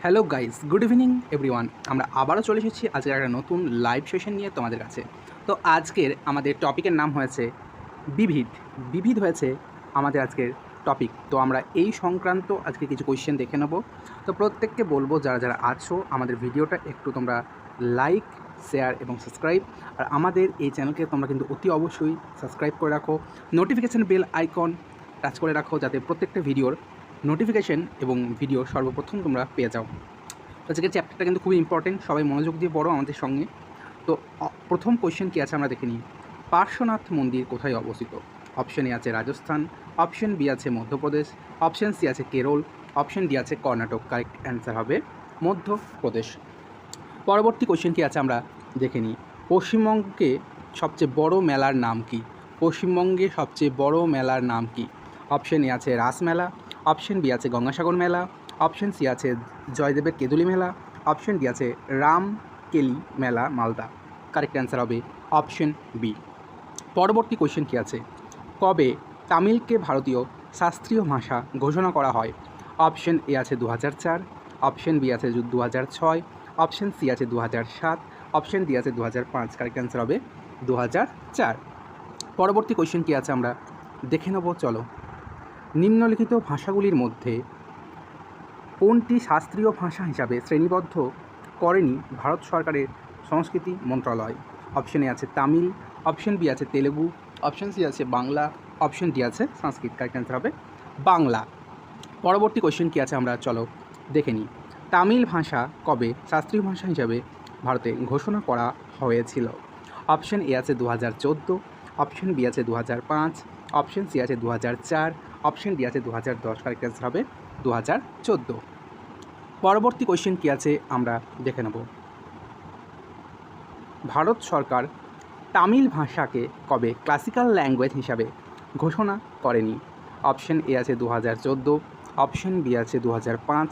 Hello guys, good evening everyone. আমরা আবারও চলে এসেছি আজকের একটা নতুন লাইভ সেশন নিয়ে তোমাদের কাছে। তো আজকের আমাদের টপিকের নাম হয়েছে বিবিধ। বিবিধ হয়েছে আমাদের আজকের টপিক। তো আমরা এই সংক্রান্ত আজকে কিছু কোয়েশ্চেন দেখে নেব। তো প্রত্যেককে বলবো যারা যারা আছো আমাদের ভিডিওটা একটু তোমরা লাইক, শেয়ার এবং সাবস্ক্রাইব, আর আমাদের এই চ্যানেলকে তোমরা কিন্তু অতি অবশ্যই সাবস্ক্রাইব করে রাখো, নোটিফিকেশান বেল আইকন টাচ করে রাখো যাতে প্রত্যেকটা ভিডিওর নোটিফিকেশন এবং ভিডিও সর্বপ্রথম তোমরা পেয়ে যাও। তো আজকের চ্যাপ্টারটা কিন্তু খুবই ইম্পর্টেন্ট, সবাই মনোযোগ দিয়ে পড়ো আমাদের সঙ্গে। তো প্রথম কোয়েশ্চেন কী আছে আমরা দেখে নিই। পার্শ্বনাথ মন্দির কোথায় অবস্থিত? অপশন এ আছে রাজস্থান, অপশন বি আছে মধ্যপ্রদেশ, অপশন সি আছে কেরল, অপশন ডি আছে কর্ণাটক। কারেক্ট অ্যান্সার হবে মধ্যপ্রদেশ। পরবর্তী কোয়েশ্চেন কী আছে আমরা দেখে নিই। পশ্চিমবঙ্গে সবচেয়ে বড় মেলার নাম কি? পশ্চিমবঙ্গে সবচেয়ে বড় মেলার নাম কি? অপশন এ আছে রাসমেলা, অপশন বি আছে গঙ্গাসাগর মেলা, অপশন সি আছে জয়দেবের কেঁদুলি মেলা, অপশন ডি আছে রামকেলি মেলা মালদা। কারেক্ট অ্যান্সার হবে অপশন বি। পরবর্তী কোয়েশ্চেন কী আছে। কবে তামিলকে ভারতীয় শাস্ত্রীয় ভাষা ঘোষণা করা হয়? অপশন এ আছে 2004, অপশন বি আছে 2006, অপশন সি আছে 2007, অপশন ডি আছে 2005। কারেক্ট অ্যান্সার হবে 2004। পরবর্তী কোয়েশ্চেন কী আছে আমরা দেখে নেব, চলো। নিম্নলিখিত ভাষাগুলির মধ্যে কোনটি শাস্ত্রীয় ভাষা হিসাবে শ্রেণীবদ্ধ করেনি ভারত সরকারের সংস্কৃতি মন্ত্রণালয়? অপশন এ আছে তামিল, অপশন বি আছে তেলেগু, অপশন সি আছে বাংলা, অপশন ডি আছে সংস্কৃত। কারেক্ট অ্যান্সার হবে বাংলা। পরবর্তী কোয়েশ্চেন কী আছে আমরা চলো দেখে নিই। তামিল ভাষা কবে শাস্ত্রীয় ভাষা হিসাবে ভারতে ঘোষণা করা হয়েছিল? অপশন এ আছে 2014, অপশন বি আছে 2005, অপশন সি আছে 2004, অপশন ডি আছে 2010। কারেক্ট অ্যান্সার হবে 2014। পরবর্তী কোয়েশ্চেন কী আছে আমরা দেখে নেব। ভারত সরকার তামিল ভাষাকে কবে ক্লাসিক্যাল ল্যাঙ্গুয়েজ হিসাবে ঘোষণা করেনি? অপশন এ আছে 2014, অপশন বি আছে 2005,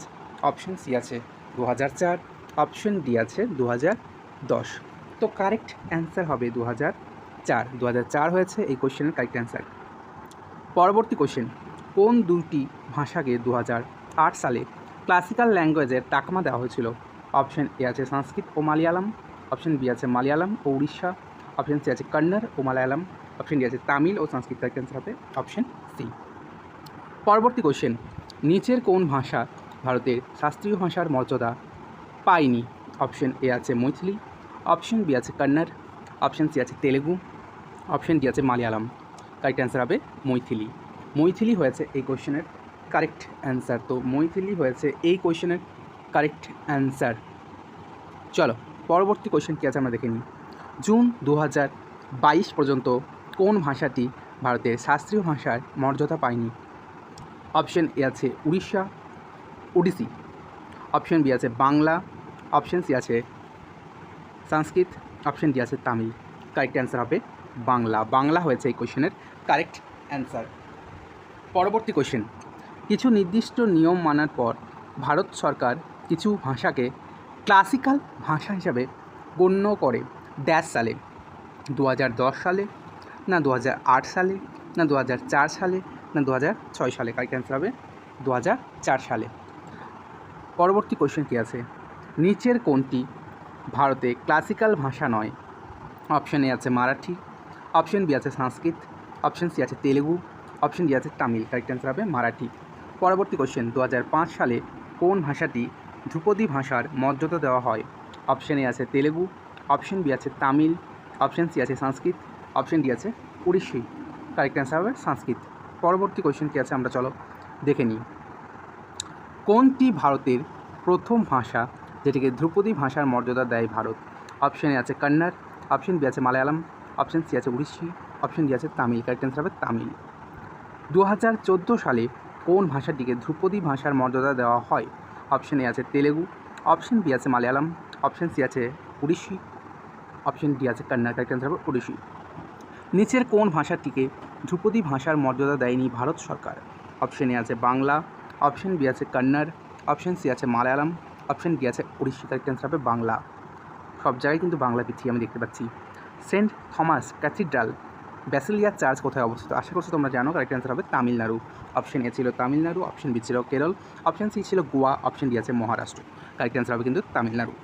অপশন সি আছে 2004, অপশন ডি আছে 2010। তো কারেক্ট অ্যান্সার হবে 2004। 2004 হয়েছে এই কোয়েশ্চেনের কারেক্ট অ্যান্সার। পরবর্তী কোয়েশ্চেন। কোন দুটি ভাষাকে 2008 সালে ক্লাসিক্যাল ল্যাঙ্গুয়েজের তাকমা দেওয়া হয়েছিল? অপশন এ আছে সংস্কৃত ও মালয়ালম, অপশন বি আছে মালয়ালম ও উড়িষ্যা, অপশন সি আছে কন্নড় ও মালয়ালম, অপশন ডি আছে তামিল ও সংস্কৃত। কারেক্ট অ্যান্সার হবে অপশন সি। পরবর্তী কোয়েশ্চেন। নিচের কোন ভাষা ভারতের শাস্ত্রীয় ভাষার মর্যাদা পায়নি? অপশন এ আছে মৈথিলি, অপশন বি আছে কন্নড়, অপশন সি আছে তেলেগু, অপশন ডি আছে মালয়ালম। কারেক্ট অ্যান্সার হবে মৈথিলি। মৈথিলি হয়েছে এই কোয়েশ্চেনের কারেক্ট অ্যান্সার। তো মৈথিলি হয়েছে এই কোয়েশ্চেনের কারেক্ট অ্যান্সার। চলো পরবর্তী কোয়েশ্চেন কী আছে আমরা দেখে নিই। জুন 2022 পর্যন্ত কোন ভাষাটি ভারতের শাস্ত্রীয় ভাষার মর্যাদা পায়নি? অপশন এ আছে উড়িষ্যা, ওডিসি, অপশন বি আছে বাংলা, অপশন সি আছে সংস্কৃত, অপশন ডি আছে তামিল। কারেক্ট অ্যান্সার হবে বাংলা। বাংলা হয়েছে এই কোয়েশ্চেনের কারেক্ট অ্যান্সার। পরবর্তী কোয়েশ্চেন। কিছু নির্দিষ্ট নিয়ম মানার পর ভারত সরকার কিছু ভাষাকে ক্লাসিক্যাল ভাষা হিসাবে গণ্য করে ড্যাশ সালে? 2010 সালে, না 2008 সালে, না 2004 সালে, না 2006 সালে? কারেক্ট অ্যান্সার হবে 2004 সালে। পরবর্তী কোয়েশ্চেন কী আছে। নিচের কোনটি ভারতে ক্লাসিক্যাল ভাষা নয়? অপশন এ আছে মারাঠি, অপশন বি আছে সংস্কৃত, অপশন সি আছে তেলেগু, অপশন ডি আছে তামিল। কারেক্ট অ্যান্সার হবে মারাঠি। পরবর্তী কোয়েশ্চেন। 2005 সালে কোন ভাষাটি ধ্রুপদী ভাষার মর্যাদা দেওয়া হয়? অপশন এ আছে তেলেগু, অপশন বি আছে তামিল, অপশন সি আছে সংস্কৃত, অপশন ডি আছে উড়িষ্যি। কারেক্ট অ্যান্সার হবে সংস্কৃত। পরবর্তী কোয়েশ্চেন কী আছে আমরা চলো দেখে নিই। কোনটি ভারতের প্রথম ভাষা যেটিকে ধ্রুপদী ভাষার মর্যাদা দেয় ভারত? অপশন এ আছে কন্নড়, অপশন বি আছে মালায়ালাম, অপশন সি আছে উড়িষ্যি, অপশন ডি আছে তামিল। কারেক্ট অ্যান্সার হবে তামিল। 2014 সালে কোন ভাষাটিকে ধ্রুপদী ভাষার মর্যাদা দেওয়া হয়? অপশন এ আছে তেলেগু, অপশন বি আছে মালয়ালাম, অপশন সি আছে উড়িষ্যি, অপশন ডি আছে কন্নড়। কারেক্ট অ্যান্সার হবে উড়িষ্যি। নিচের কোন ভাষাটিকে ধ্রুপদী ভাষার মর্যাদা দেয়নি ভারত সরকার? অপশন এ আছে বাংলা, অপশন বি আছে কন্নড়, অপশন সি আছে মালয়ালাম, অপশন ডি আছে উড়িষ্যি। কারেক্ট অ্যান্সার হবে বাংলা। সব জায়গায় কিন্তু বাংলা পিছিয়ে আমি দেখতে পাচ্ছি। সেন্ট থমাস ক্যাথিড্রাল ব্যাসিলিয়া চার্চ কোথায় অবস্থিত? আশা করছি তোমরা জানো। কারেক্ট অ্যান্সার হবে তামিলনাড়ু। অপশন এ ছিল তামিলনাড়ু, অপশন বি ছিল কেরল, অপশন সি ছিল গোয়া, অপশন ডি আছে মহারাষ্ট্র। কারেক্ট অ্যান্সার হবে কিন্তু তামিলনাড়ু।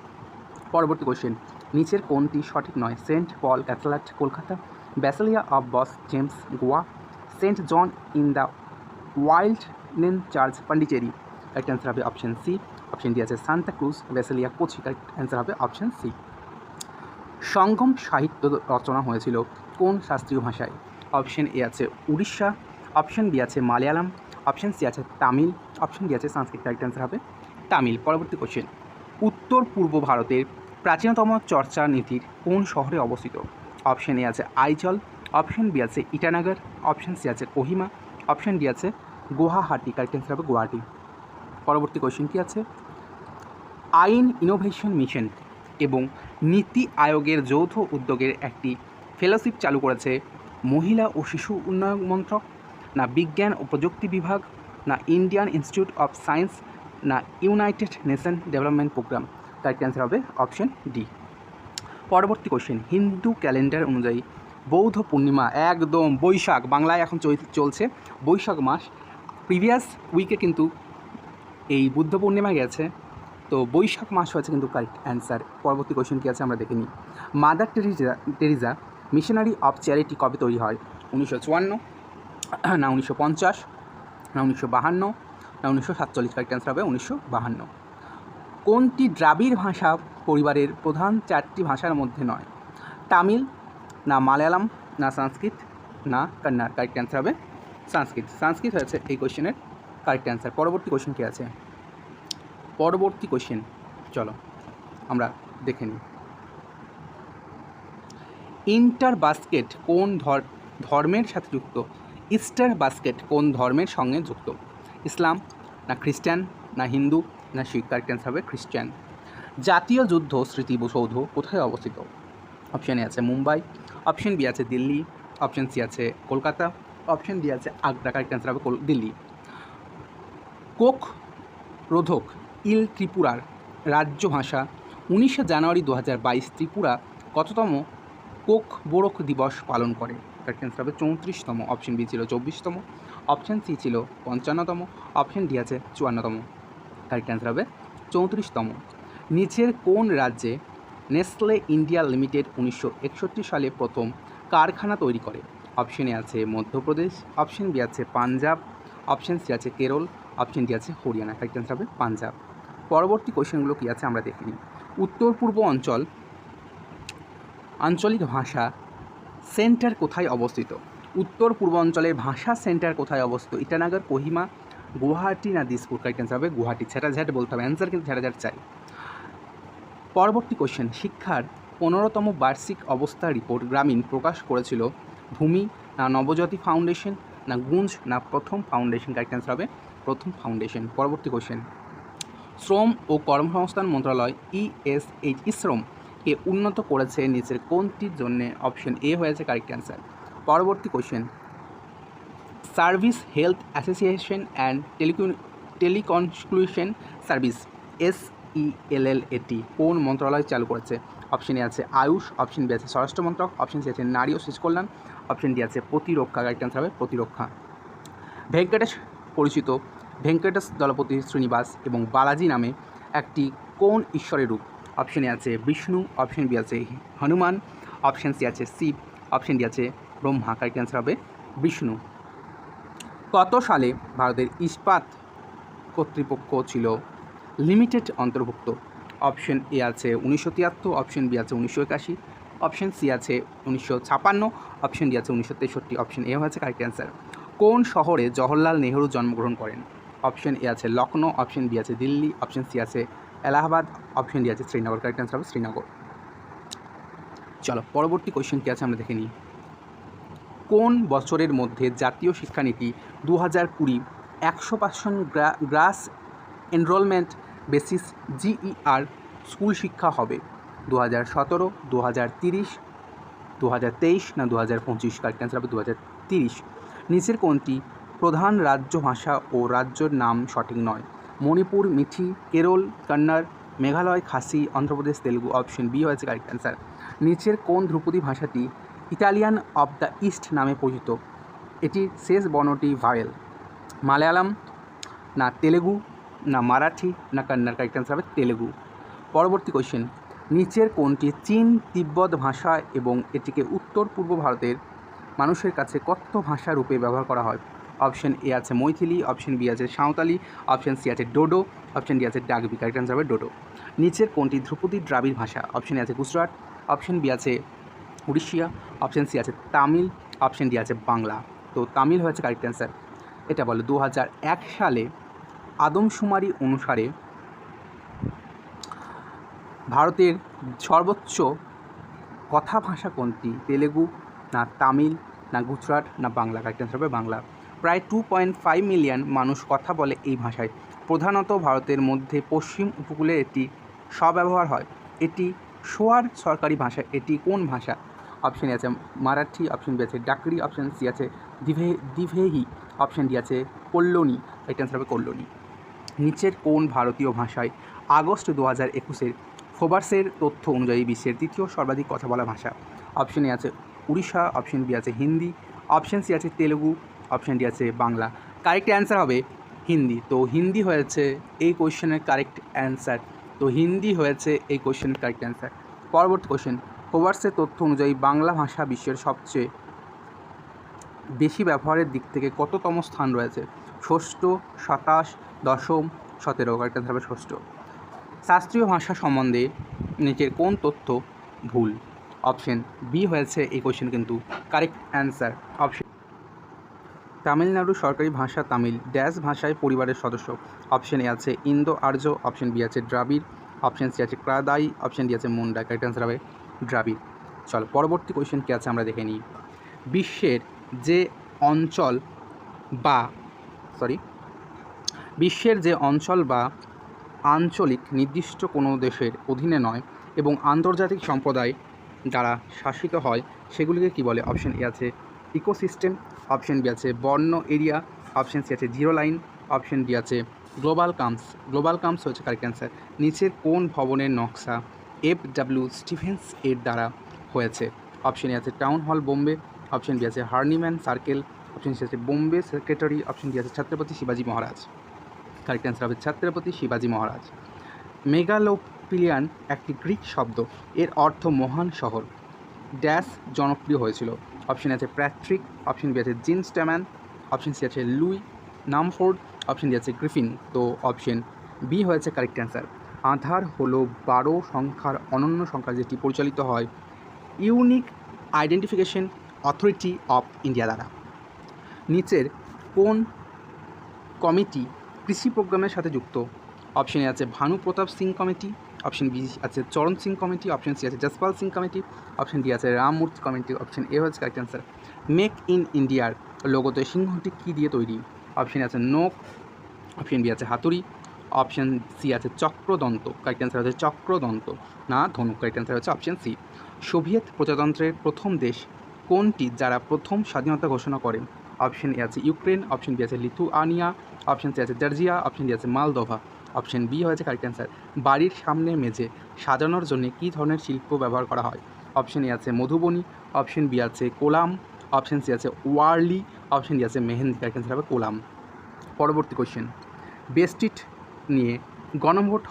পরবর্তী কোশ্চেন, নিচের কোনটি সঠিক নয়? Saint Paul cathedral Kolkata, basilica of Bom James Goa, Saint John in the wilderness church Pondicherry. Correct answer হবে অপশন সি। অপশন ডি আছে Santa Cruz basilica Kochi. Correct answer হবে অপশন সি। সঙ্গম সাহিত্য রচনা হয়েছিল কোন শাস্ত্রীয় ভাষায়? অপশন এ আছে উড়িষ্যা, অপশন বি আছে মালয়ালম, অপশন সি আছে তামিল, অপশন ডি আছে সংস্কৃত। কারেক্ট অ্যান্সার হবে তামিল। পরবর্তী কোশ্চেন, উত্তর পূর্ব ভারতের প্রাচীনতম চর্চা নীতির কোন শহরে অবস্থিত? অপশন এ আছে আইজল, অপশন বি আছে ইটানগর, অপশন সি আছে কোহিমা, অপশন ডি আছে গুয়াহাটি। কারেক্ট অ্যান্সার হবে গুয়াহাটি। পরবর্তী কোশ্চেন কি আছে, আইন ইনোভেশন মিশন এবং নীতি আয়োগের যৌথ উদ্যোগের একটি ফেলোশিপ চালু করেছে মহিলা ও শিশু উন্নয়ন মন্ত্রক, না বিজ্ঞান ও প্রযুক্তি বিভাগ, না ইন্ডিয়ান ইনস্টিটিউট অফ সায়েন্স, না United Nation Development Programme. Correct answer হবে অপশন ডি। পরবর্তী কোশ্চেন, হিন্দু ক্যালেন্ডার অনুযায়ী বৌদ্ধ পূর্ণিমা একদম বৈশাখ, বাংলায় এখন চলছে বৈশাখ মাস। প্রিভিয়াস উইকে কিন্তু এই বুদ্ধ পূর্ণিমা গেছে, তো বৈশাখ মাস হয়েছে কিন্তু কারেক্ট অ্যান্সার। পরবর্তী কোশ্চেন কী আছে আমরা দেখে নিই। Mother Teresa missionary of charity কবে তৈরি হয়? 1954, না 1950, না 1952, না 1947। কারেক্ট অ্যান্সার হবে 1952। কোনটি দ্রাবিড় ভাষা পরিবারের প্রধান 4টি ভাষার মধ্যে নয়? তামিল, না মালয়ালম, না সংস্কৃত, না কন্নড়। কারেক্ট অ্যান্সার হবে সংস্কৃত। সংস্কৃত হয়েছে এই কোশ্চেনের কারেক্ট অ্যান্সার। পরবর্তী কোশ্চেন কী আছে? পরবর্তী কোশ্চেন চলো আমরা দেখে নিই। ইন্টার বাস্কেট কোন ধর্মের সাথে যুক্ত? ইস্টার বাস্কেট কোন ধর্মের সঙ্গে যুক্ত? ইসলাম, না খ্রিস্টান, না হিন্দু, না শিখ। কারেক্ট অ্যান্সার হবে খ্রিস্টান। জাতীয় যুদ্ধ স্মৃতিসৌধ কোথায় অবস্থিত? অপশন এ আছে মুম্বাই, অপশন বি আছে দিল্লি, অপশন সি আছে কলকাতা, অপশন ডি আছে আগ্রা। কারেক্ট অ্যান্সার হবে দিল্লি। কোক রোধক ইল ত্রিপুরার রাজ্য ভাষা। 19 জানুয়ারি 2022 ত্রিপুরা কততম কোক বোরক দিবস পালন করে? কারেক্ট অ্যান্সার হবে 34তম। অপশন বি ছিল 24তম, অপশন সি ছিল 55তম, অপশন ডি আছে 54তম। কারেক্ট অ্যান্সার হবে 34তম। নিচের কোন রাজ্যে নেসলে ইন্ডিয়া লিমিটেড 1961 সালে প্রথম কারখানা তৈরি করে? অপশন এ আছে মধ্যপ্রদেশ, অপশন বি আছে পাঞ্জাব, অপশন সি আছে কেরল, অপশন ডি আছে হরিয়ানা। কারেক্ট অ্যান্সার হবে পাঞ্জাব। পরবর্তী কোশ্চেনগুলো কী আছে আমরা দেখে নিই। উত্তর পূর্ব আঞ্চলিক ভাষা সেন্টার কোথায় অবস্থিত? উত্তর পূর্বাঞ্চলের ভাষা সেন্টার কোথায় অবস্থিত? ইটানগর, কোহিমা, গুয়াহাটি, না দিসপুর। কারেক্ট অ্যান্সার হবে গুয়াহাটি। ঝ্যাটাঝ্যাট বলতে হবে অ্যান্সার, কিন্তু ঝ্যাটাঝ্যাট চাই। পরবর্তী কোশ্চেন, শিক্ষার 15তম বার্ষিক অবস্থা রিপোর্ট গ্রামীণ প্রকাশ করেছিল ভূমি, না নবজ্যোতি ফাউন্ডেশন, না গুঞ্জ, না প্রথম ফাউন্ডেশন। কারেক্ট অ্যান্সার হবে প্রথম ফাউন্ডেশন। পরবর্তী কোশ্চেন, শ্রম ও কর্মসংস্থান মন্ত্রণালয় ইশ্রম কে উন্নত করেছে নিচের কোনটির জন্যে? অপশন এ হয়েছে কারেক্ট অ্যান্সার। পরবর্তী question, service health association and teleconsultation service SELLAT কোন মন্ত্রণালয় চালু করেছে? অপশন এ আছে আয়ুষ, অপশন বি আছে স্বরাষ্ট্র মন্ত্রক, অপশন সি আছে নারী ও শিশু কল্যাণ, অপশন ডি আছে প্রতিরক্ষা। কারেক্ট অ্যান্সার হবে প্রতিরক্ষা। ভেঙ্কটেশ পরিচিত ভেঙ্কটেশ দলপতি শ্রীনিবাস এবং বালাজি নামে একটি কোন ঈশ্বরের রূপ? অপশন এ আছে বিষ্ণু, অপশন বি আছে হনুমান, অপশন সি আছে শিব, অপশন ডি আছে ব্রহ্মা। কারেক্ট অ্যান্সার হবে বিষ্ণু। কত সালে ভারতের ইস্পাত কর্তৃপক্ষ ছিল লিমিটেড অন্তর্ভুক্ত? অপশন এ আছে 1973, অপশন বি আছে 1981, অপশন সি আছে 1956, অপশন ডি আছে 1963। অপশন এ হচ্ছে কারেক্ট অ্যান্সার। কোন শহরে জওহরলাল নেহরু জন্মগ্রহণ করেন? অপশন এ আছে লখনৌ, অপশন বি আছে দিল্লি, অপশন সি আছে এলাহাবাদ, অপশন ডি আছে শ্রীনগর। কারেক্ট অ্যান্সার হবে শ্রীনগর। চলো পরবর্তী কোয়েশ্চেন কী আছে আমরা দেখে নিই। কোন বছরের মধ্যে জাতীয় শিক্ষানীতি 2020 100% গ্রাস এনরোলমেন্ট বেসিস GER স্কুল শিক্ষা হবে? 2017, 2030, 2023, না 2025? কারেক্ট অ্যান্সার হবে 2030। নিচের কোনটি প্রধান রাজ্য ভাষা ও রাজ্যের নাম সঠিক নয়? মণিপুর মিথি, কেরল কন্নড়, মেঘালয় খাসি, অন্ধ্রপ্রদেশ তেলুগু। অপশন বি হয়েছে কারেক্ট অ্যান্সার। নিচের কোন ধ্রুপদী ভাষাটি ইটালিয়ান অফ দ্য ইস্ট নামে পরিচিত? এটির শেষ বর্ণটি ভাওয়েল। মালয়ালম, না তেলেগু, না মারাঠি না কন্নড়? কারেক্ট অ্যান্সার হবে তেলেগু। পরবর্তী কোয়েশ্চেন, নিচের কোনটি চীন তিব্বত ভাষা এবং এটিকে উত্তর পূর্ব ভারতের মানুষের কাছে কথ্য ভাষা রূপে ব্যবহার করা হয়? অপশন এ আছে মৈথিলি, অপশন বি আছে সাঁওতালি, অপশন সি আছে ডোডো, অপশন ডি আছে ডাকবি। কারেক্ট অ্যান্সার হবে ডোডো। নিচের কোনটি ধ্রুপদী দ্রাবিড় ভাষা? অপশন এ আছে গুজরাট, অপশন বি আছে উড়িষ্যা, অপশন সি আছে তামিল, অপশন ডি আছে বাংলা। তো তামিল হয়েছে কারেক্ট অ্যান্সার। এটা বলো 2001 সালে আদমশুমারি অনুসারে ভারতের সর্বোচ্চ কথা ভাষা কোনটি? তেলেগু না তামিল না গুজরাট না বাংলা? কারেক্ট অ্যান্সার হবে বাংলা। প্রায় 2.5 মিলিয়ন মানুষ কথা বলে এই ভাষায়। প্রধানত ভারতের মধ্যে পশ্চিম উপকূলে এটি স্বব্যবহার হয়। এটি শোয়ার সরকারি ভাষা। এটি কোন ভাষা? অপশন এ আছে মারাঠি, অপশন বি আছে ডাকরি, অপশন সি আছে দিভেহি, অপশন ডি আছে কল্লোনি। কারেক্ট অ্যান্সার হবে কল্লোনি। নিচের কোন ভারতীয় ভাষায় আগস্ট 2021 ফোবার্সের তথ্য অনুযায়ী বিশ্বের তৃতীয় সর্বাধিক কথা বলা ভাষা? অপশন এ আছে উড়িষ্যা, অপশন বি আছে হিন্দি, অপশন সি আছে তেলেগু, অপশন ডি আছে বাংলা। কারেক্ট অ্যান্সার হবে হিন্দি। তো হিন্দি হয়েছে এই কোয়েশ্চেনের কারেক্ট অ্যান্সার। তো হিন্দি হয়েছে এই কোয়েশ্চেনের কারেক্ট অ্যান্সার। পরবর্তী কোয়েশ্চেন, ফোবার্সের তথ্য অনুযায়ী বাংলা ভাষা বিশ্বের সবচেয়ে বেশি ব্যবহারের দিক থেকে কততম স্থান রয়েছে? ষষ্ঠ, 27, দশম, 17? কারেক্ট অ্যান্সার হবে ষষ্ঠ। শাস্ত্রীয় ভাষা সম্বন্ধে নিচের কোন তথ্য ভুল? অপশন বি হয়েছে এই কোয়েশ্চেন কিন্তু কারেক্ট অ্যান্সার। অপশন তামিলনাড়ুর সরকারি ভাষা তামিল ড্যাশ ভাষায় পরিবারের সদস্য? অপশন এ আছে ইন্দো আর্য, অপশন বি আছে দ্রাবিড়, অপশন সি আছে ক্রাদাই, অপশন ডি আছে মুন্ডা। কারেক্ট অ্যান্সার হবে দ্রাবিড়। চলো পরবর্তী কোয়েশ্চেন কী আছে আমরা দেখে নিই। বিশ্বের যে অঞ্চল বা আঞ্চলিক নির্দিষ্ট কোনো দেশের অধীনে নয় এবং আন্তর্জাতিক সম্প্রদায় দ্বারা শাসিত হয় সেগুলিকে কী বলে? অপশন এ আছে ইকোসিস্টেম, অপশন বি আছে বর্ণ এরিয়া, অপশন সি আছে জিরো লাইন, অপশন ডি আছে গ্লোবাল কামস হচ্ছে কারেক্ট অ্যান্সার। নিচের কোন ভবনের নকশা FW স্টিভেন্স এর দ্বারা হয়েছে? অপশন এ আছে town hall Bombay, option B আছে হার্নিম্যান সার্কেল, অপশন সি আছে বোম্বে সেক্রেটারি, অপশন ডি আছে ছত্রপতি শিবাজি মহারাজ। কারেক্ট অ্যান্সার হবে ছত্রপতি শিবাজি মহারাজ। মেগালোপলিয়ান একটি গ্রিক শব্দ, এর অর্থ মহান শহর। ড্যাশ জনপ্রিয় হয়েছিল? অপশন আছে প্যাট্রিক, অপশন বি আছে জিন স্ট্যাম্যান, অপশন সি আছে লুই নামফোর্ড, অপশন ডি আছে গ্রিফিন। তো অপশন বি হয়েছে কারেক্ট অ্যান্সার। আধার হলো 12 সংখ্যার অনন্য সংখ্যা যেটি পরিচালিত হয় unique identification authority of India দ্বারা। নিচের কোন কমিটি কৃষি প্রোগ্রামের সাথে যুক্ত? অপশন এ আছে Bhanu Pratap Singh committee, option B আছে Charan Singh committee, option C আছে Yashpal Singh committee, option D আছে রামমূর্তি কমিটি। অপশন এ হচ্ছে কারেক্ট অ্যান্সার। মেক ইন ইন্ডিয়ার লোগোতে সিংহটি কী দিয়ে তৈরি? অপশন আছে নোক, অপশন বি আছে হাতুড়ি, অপশন সি আছে চক্রদন্ত। কারেক্ট অ্যান্সার হচ্ছে চক্রদন্ত না ধনুক। কারেক্ট অ্যান্সার হচ্ছে অপশন সি। সোভিয়েত প্রজাতন্ত্রের প্রথম দেশ কোনটি যারা প্রথম স্বাধীনতা ঘোষণা করে? অপশন এ আছে ইউক্রেন, অপশন বি আছে লিথুয়ানিয়া, অপশন সি আছে জর্জিয়া, অপশন ডি আছে মালদোভা। অপশন বি হয়েছে কারেক্ট অ্যান্সার। বাড়ির সামনে মেঝে সাজানোর জন্য কী ধরনের শিল্প ব্যবহার করা হয়? অপশন এ আছে মধুবনী, অপশন বি আছে কোলাম, অপশন সি আছে ওয়ার্লি, অপশন ডি আছে মেহেন্দি। কারেক্ট অ্যান্সার হবে কোলাম। পরবর্তী কোয়েশ্চেন, বেস্টিট নিয়ে গণভোট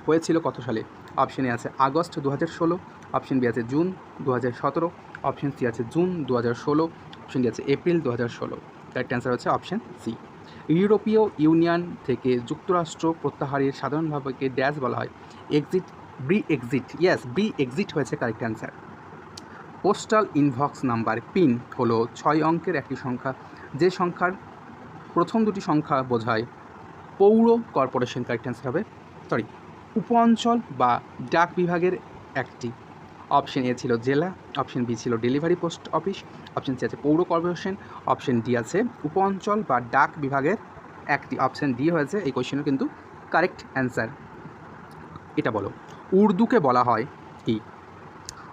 হয়েছিল কত সালে? অপশন এ আছে আগস্ট 2016, অপশন বি আছে জুন 2017, অপশন সি আছে জুন 2016, অপশন ডি আছে এপ্রিল 2016। কারেক্ট অ্যান্সার হচ্ছে অপশন সি। ইউরোপীয় ইউনিয়ন থেকে যুক্তরাষ্ট্র প্রত্যাহারের সাধারণভাবে ড্যাশ বলা হয়? ব্রি-এক্সিট হয়েছে correct answer. Postal inbox number pin হলো 6 অঙ্কের একটি সংখ্যা যে সংখ্যার প্রথম দুটি সংখ্যা বোঝায় পৌর কর্পোরেশন। কারেক্ট অ্যান্সার হবে উপ অঞ্চল বা ডাক বিভাগের একটি। অপশন এ ছিল জেলা, অপশন বি ছিল delivery post office, option C আছে পৌর কর্পোরেশন, অপশন ডি আছে উপ অঞ্চল বা ডাক বিভাগের একটি। অপশন ডি হয়েছে এই কোয়েশ্চেনের কিন্তু কারেক্ট অ্যান্সার। এটা বলো উর্দুকে বলা হয় কি?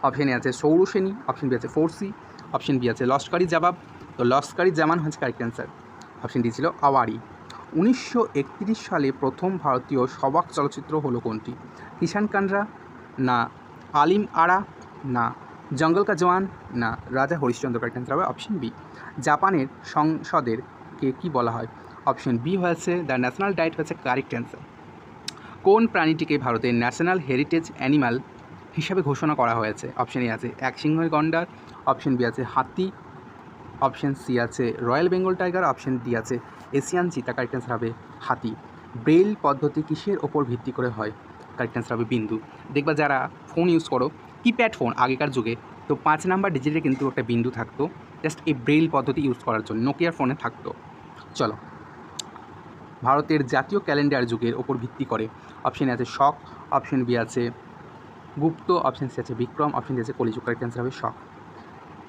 অপশন এ আছে সৌরসেনী, অপশন বি আছে ফোর্সি, অপশন বি আছে লস্করি জবাব। তো লস্করি জামান হচ্ছে কারেক্ট অ্যান্সার। অপশন ডি ছিল আওয়ারি। 1931 সালে প্রথম ভারতীয় সবাক চলচ্চিত্র হলো কোনটি? কিষান কানরা না আলিম আরা না জঙ্গল কা জওয়ান না রাজা হরিশ্চন্দ্র। কারেক্ট অ্যান্সার হবে অপশন বি। জাপানের সংসদেরকে কী বলা হয়? অপশন বি হয়েছে দ্য ন্যাশনাল ডায়েট হয়েছে কারেক্ট অ্যান্সার। কোন প্রাণীটিকে ভারতের ন্যাশনাল হেরিটেজ অ্যানিমাল হিসাবে ঘোষণা করা হয়েছে? অপশন এ আছে এক সিংহের গন্ডার, অপশন বি আছে হাতি, অপশন সি আছে royal Bengal tiger, option D আছে এশিয়ান চিতা। কারেক্ট অ্যান্সার হবে হাতি। ব্রেইল পদ্ধতি কিসের ওপর ভিত্তি করে হয়? কারেক্ট অ্যান্সার হবে বিন্দু। দেখবা যারা ফোন ইউজ করো, কিপ্যাড ফোন আগেকার যুগে, তো 5 নাম্বার ডিজিটে কিন্তু একটা বিন্দু থাকতো, জাস্ট এই ব্রেইল পদ্ধতি ইউজ করার জন্য নোকিয়ার ফোনে থাকতো। চলো, ভারতের জাতীয় ক্যালেন্ডার যুগের ওপর ভিত্তি করে। অপশন এ আছে শক, অপশন বি আছে গুপ্ত, অপশন সি আছে বিক্রম, অপশন ডি আছে কলিযুগ। কারেক্ট অ্যান্সার হবে শক।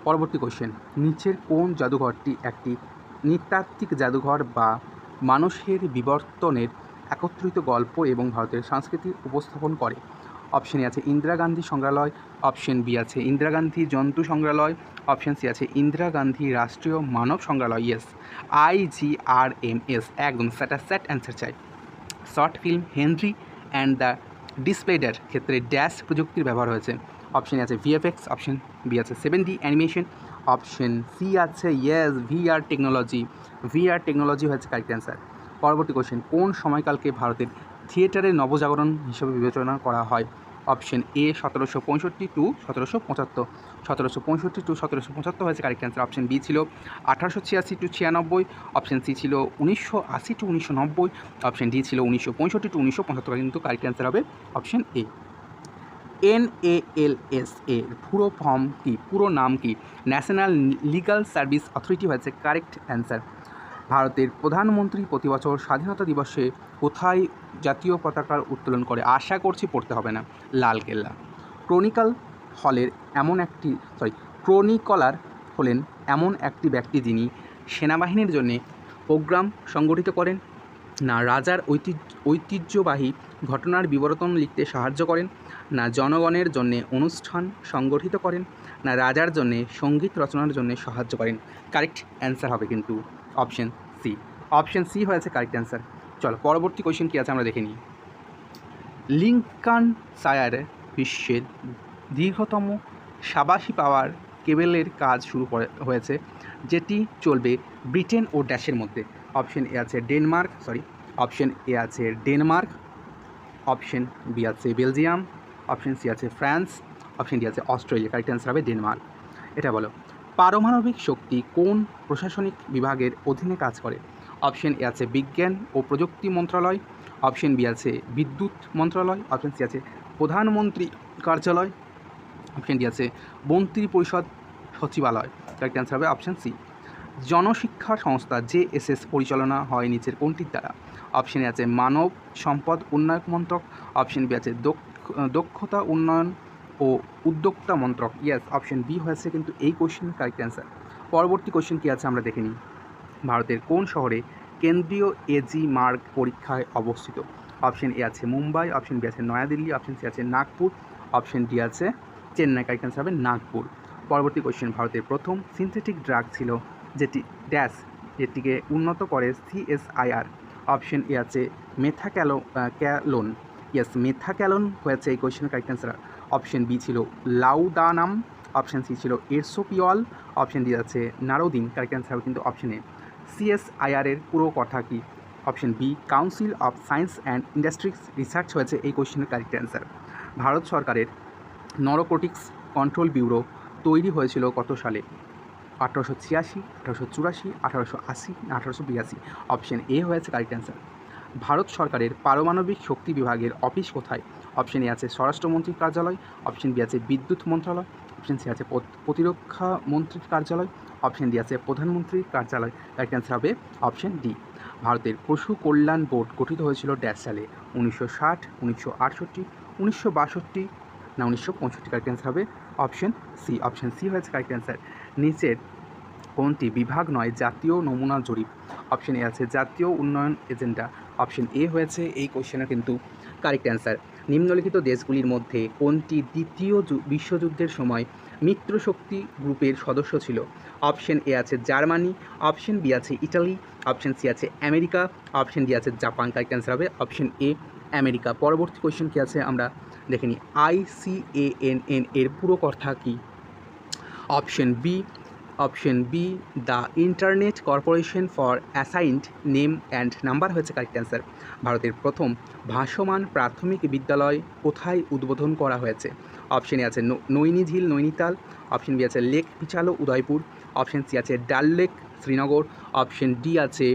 পরবর্তী কোশ্চেন, নিচের কোন জাদুঘরটি একটি নৃতাত্ত্বিক জাদুঘর বা মানুষের বিবর্তনের একত্রিত গল্প এবং ভারতের সংস্কৃতি উপস্থাপন করে? অপশন এ আছে ইন্দিরা গান্ধী সংগ্রহালয়, অপশন বি আছে ইন্দিরা গান্ধী জন্তু সংগ্রহালয়, অপশন সি আছে ইন্দিরা গান্ধী রাষ্ট্রীয় মানব সংগ্রহালয়। ইয়েস, IGRMS, একদম স্যাট অ্যান্সার চাই। Short film Henry and the ডিসপ্লেডার ক্ষেত্রে ড্যাশ প্রযুক্তির ব্যবহার হয়েছে? অপশন এ আছে VFX, অপশন বি আছে 7D অ্যানিমেশন, অপশন সি আছে ইয়েস VR টেকনোলজি হয়েছে কারেক্ট অ্যান্সার। পরবর্তী কোশ্চেন, কোন সময়কালকে ভারতের থিয়েটারের নবজাগরণ হিসেবে বিবেচনা করা হয়? অপশন এ 1765 টু 1775, 1765 টু 1775 হয়েছে কারেক্ট অ্যান্সার। অপশন বি ছিল 1886 টু 96, অপশন সি ছিল 1980 টু 1990, অপশন ডি ছিল 1965 টু 1975, কিন্তু কারেক্ট অ্যান্সার হবে অপশন এ। NALS এর পুরো নাম কি? ন্যাশনাল লিগ্যাল সার্ভিস অথরিটি হয়েছে কারেক্ট অ্যান্সার। ভারতের প্রধানমন্ত্রী প্রতি বছর স্বাধীনতা দিবসে কোথায় জাতীয় পতাকার উত্তোলন করে? আশা করছি পড়তে হবে না, লালকেল্লা। ক্রনিকলার হলেন এমন একটি ব্যক্তি যিনি সেনাবাহিনীর জন্য প্রোগ্রাম সংগঠিত করেন, না রাজার ঐতিহ্যবাহী ঘটনার বিবরণ লিখতে সাহায্য করেন, না জনগণের জন্য অনুষ্ঠান সংগঠিত করেন, না রাজার জন্য সঙ্গীত রচনার জন্য সাহায্য করেন? কারেক্ট অ্যান্সার হবে কিন্তু অপশন সি। অপশন সি হয়েছে কারেক্ট অ্যান্সার। চলো, পরবর্তী কোয়েশ্চেন কী আছে আমরা দেখে নিই। লিঙ্কনশায়ার বিশ্বের দীর্ঘতম সাবাসী পাওয়ার কেবেলের কাজ শুরু হয়েছে, যেটি চলবে ব্রিটেন ও ড্যাশের মধ্যে? অপশন এ আছে অপশন এ আছে ডেনমার্ক, অপশন বি আছে বেলজিয়াম, অপশন সি আছে ফ্রান্স, অপশন ডি আছে অস্ট্রেলিয়া। কারেক্ট অ্যান্সার হবে ডেনমার্ক। এটা বলো, পারমাণবিক শক্তি কোন প্রশাসনিক বিভাগের অধীনে কাজ করে? অপশন এ আছে বিজ্ঞান ও প্রযুক্তি মন্ত্রণালয়, অপশন বি আছে বিদ্যুৎ মন্ত্রণালয়, অপশন সি আছে প্রধানমন্ত্রী কার্যালয়, অপশন ডি আছে মন্ত্রী পরিষদ সচিবালয়। কারেক্ট অ্যান্সার হবে অপশন সি। জনশিক্ষা সংস্থা JSS পরিচালনা হয় নিচের কোনটির দ্বারা? অপশন এ আছে মানব সম্পদ উন্নয়ন মন্ত্রক, অপশন বি আছে দক্ষতা উন্নয়ন ও উদ্যোক্তা মন্ত্রক। ইয়েস, অপশন বি হয়েছে কিন্তু এই কোশ্চেন কারেক্ট অ্যান্সার। পরবর্তী কোশ্চেন কী আছে আমরা দেখে নিই। ভারতের কোন শহরে কেন্দ্রীয় AG মার্গ পরীক্ষায় অবস্থিত? অপশন এ আছে মুম্বাই, অপশন বি আছে নয়াদিল্লি, অপশন সি আছে নাগপুর, অপশন ডি আছে চেন্নাই। কারেক্ট অ্যান্সার হবে নাগপুর। পরবর্তী কোশ্চেন, ভারতের প্রথম সিনথেটিক ড্রাগ ছিল যেটিকে উন্নত করে CSIR? অপশন এ আছে মেথাক্যালোন। ইয়েস, মেথাক্যালোন হয়েছে এই কোয়েশ্চেনের কারেক্ট অ্যান্সার। অপশন বি ছিল লাউদানাম, অপশন সি ছিল এরসোপিওল, অপশন ডি আছে নারোদিন। কারেক্ট অ্যান্সার কিন্তু অপশন এ। CSIR এর পুরো কথা কি? Option B council of science and industries research হয়েছে এই কোয়েশ্চেনের কারেক্ট অ্যান্সার। ভারত সরকারের নারকোটিক্স কন্ট্রোল ব্যুরো তৈরি হয়েছিল কত সালে? 1886, 1884, 1880, 1882? অপশন এ হয়েছে কারেক্ট অ্যান্সার। ভারত সরকারের পারমাণবিক শক্তি বিভাগের অফিস কোথায়? অপশন এ আছে স্বরাষ্ট্রমন্ত্রীর কার্যালয়, অপশন বি আছে বিদ্যুৎ মন্ত্রণালয়, অপশন সি আছে প্রতিরক্ষা মন্ত্রীর কার্যালয়, অপশন ডি আছে প্রধানমন্ত্রীর কার্যালয়। কারেক্ট অ্যান্সার হবে অপশন ডি। ভারতের পশু কল্যাণ বোর্ড গঠিত হয়েছিল ড্যাশ সালে? 1960, 1968, 1962 না 1965? কারেক্ট অ্যান্সার হবে অপশন সি। অপশন সি হয়েছে কারেক্ট অ্যান্সার। নিচের কোনটি বিভাগ নয় জাতীয় নমুনা জরিপ? অপশন এ আছে জাতীয় উন্নয়ন এজেন্ডা, অপশন এ হয়েছে এই কোশ্চেনের কিন্তু কারেক্ট অ্যান্সার। নিম্নলিখিত দেশগুলির মধ্যে কোনটি দ্বিতীয় বিশ্বযুদ্ধের সময় মিত্রশক্তি গ্রুপের সদস্য ছিল? অপশন এ আছে জার্মানি, অপশন বি আছে ইটালি, অপশন সি আছে আমেরিকা, অপশন ডি আছে জাপান। কারেক্ট অ্যান্সার হবে অপশন এ আমেরিকা। পরবর্তী কোশ্চেন কী আছে আমরা দেখে নিই। ICANN এর পুরো কথা কী? Option B option B the internet corporation for assigned name and number হয়েছে কারেক্ট অ্যান্সার। ভারতের প্রথম ভাসমান প্রাথমিক বিদ্যালয় কোথায় উদ্বোধন করা হয়েছে? অপশন এ আছে নৈনিঝিল নৈনিতাল, অপশন বি আছে lake Pichola Udaipur, option C আছে Dal lake Srinagar, option D আছে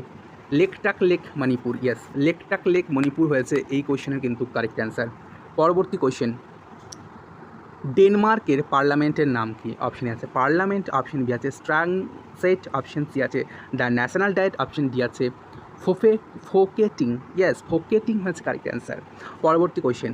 Loktak lake Manipur. Yes, Loktak lake Manipur হয়েছে এই কোয়েশ্চেনের কিন্তু কারেক্ট অ্যান্সার। পরবর্তী কোয়েশ্চেন, ডেনমার্কের পার্লামেন্টের নাম কি? অপশন এ আছে পার্লামেন্ট, অপশন বি আছে স্ট্রাংসেট, অপশন সি আছে the national diet, option D আছে ফোকেটিং। ইয়েস, ফোকেটিং হয়েছে কারেক্ট অ্যান্সার। পরবর্তী কোয়েশ্চেন,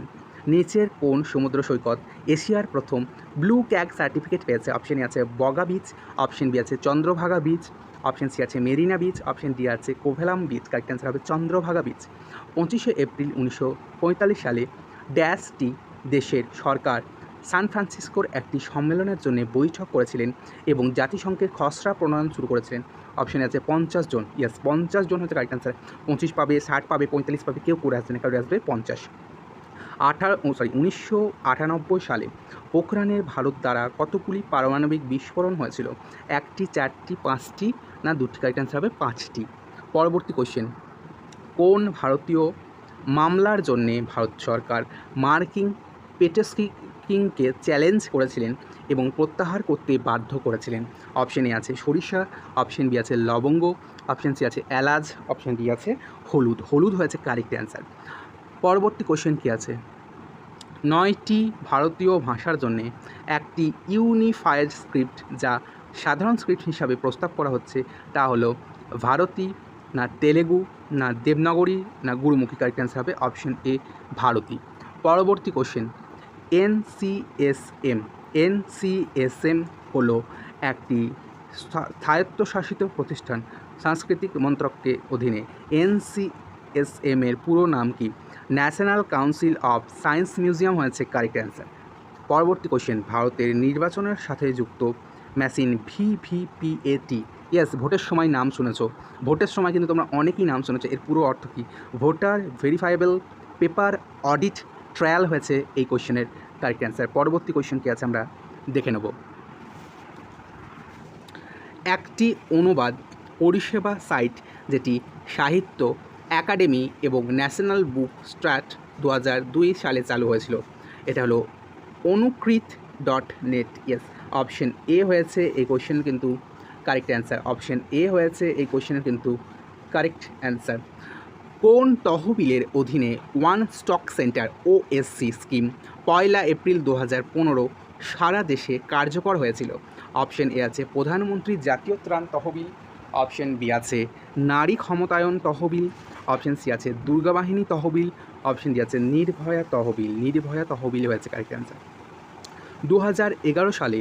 নিচের কোন সমুদ্র সৈকত এশিয়ার প্রথম ব্লু ক্যাগ সার্টিফিকেট পেয়েছে? অপশন এ আছে বগা বিচ, অপশন বি আছে চন্দ্রভাগা বিচ, অপশন সি আছে মেরিনা বিচ, অপশন ডি আছে কোভেলাম বিচ। কারেক্ট অ্যান্সার হবে চন্দ্রভাগা বিচ। 25শে এপ্রিল 1945 সালে ড্যাশটি দেশের সরকার সান ফ্রান্সিসকোর একটি সম্মেলনের জন্য বৈঠক করেছিলেন এবং জাতিসংঘের খসড়া প্রণয়ন শুরু করেছিলেন? অপশনে আছে 50 জন। ইয়েস, 50 জন হচ্ছে কারেক্ট অ্যান্সার। 25 পাবে, 60 পাবে, 45 পাবে, কেউ করে আসবে না, কেউ আসবে 50। 1998 সালে পোখরানের ভারত দ্বারা কতগুলি পারমাণবিক বিস্ফোরণ হয়েছিল? 1টি, 4টি, 5টি না 2টি? কারেক্ট অ্যান্সার হবে 5টি। পরবর্তী কোয়েশ্চেন, কোন ভারতীয় মামলার জন্যে ভারত সরকার মার্কিন পেটেস্কিংকে চ্যালেঞ্জ করেছিলেন এবং প্রত্যাহার করতে বাধ্য করেছিলেন? অপশন এ আছে সরিষা, অপশন বি আছে লবঙ্গ, অপশন সি আছে এলাচ, অপশন ডি আছে হলুদ। হলুদ হয়েছে কারেক্ট অ্যান্সার। পরবর্তী কোয়েশ্চেন কী আছে, 9টি ভারতীয় ভাষার জন্যে একটি ইউনিফায়েড স্ক্রিপ্ট যা সাধারণ স্ক্রিপ্ট হিসাবে প্রস্তাব করা হচ্ছে তা হলো ভারতী না তেলেগু না দেবনাগরী না গুরুমুখী? কারেক্ট অ্যান্সার হবে অপশন এ ভারতী। পরবর্তী কোশ্চেন, এনসিএসএম হলো একটি স্বায়ত্তশাসিত প্রতিষ্ঠান সাংস্কৃতিক মন্ত্রকের অধীনে। এনসিএসএম এর পুরো নাম কি? National council of science museum হয়েছে কারেক্ট অ্যান্সার। পরবর্তী কোশ্চেন, ভারতের নির্বাচনের সাথে যুক্ত মেশিন ভিভিপিএটি। ইয়েস, ভোটের সময় নাম শুনেছো, ভোটের সময় কিন্তু তোমরা অনেকেই নাম শুনেছো। এর পুরো অর্থ কী? Voter verifiable paper audit trial হয়েছে এই কোশ্চেনের কারেক্ট অ্যান্সার। পরবর্তী কোশ্চেন কী আছে আমরা দেখে নেব। একটি অনুবাদ পরিষেবা সাইট যেটি সাহিত্য একাডেমি এবং ন্যাশনাল বুক ট্রাস্ট 2002 সালে চালু হয়েছিল, এটা হলো অনুকৃত.net। ইয়েস, অপশন এ হয়েছে এই কোশ্চেন কিন্তু কারেক্ট অ্যান্সার। অপশন এ হয়েছে এই কোশ্চেনের কিন্তু কারেক্ট অ্যান্সার। কোন তহবিলের অধীনে one stock centre OSC scheme 1 April 2015 সারা দেশে কার্যকর হয়েছিল? অপশন এ আছে প্রধানমন্ত্রী জাতীয় ত্রাণ তহবিল, অপশন বি আছে নারী ক্ষমতায়ন তহবিল, অপশন সি আছে দুর্গা বাহিনী তহবিল, অপশন ডি আছে নির্ভয়া তহবিল। নির্ভয়া তহবিল হয়েছে কারেক্ট অ্যান্সার। 2011 সালে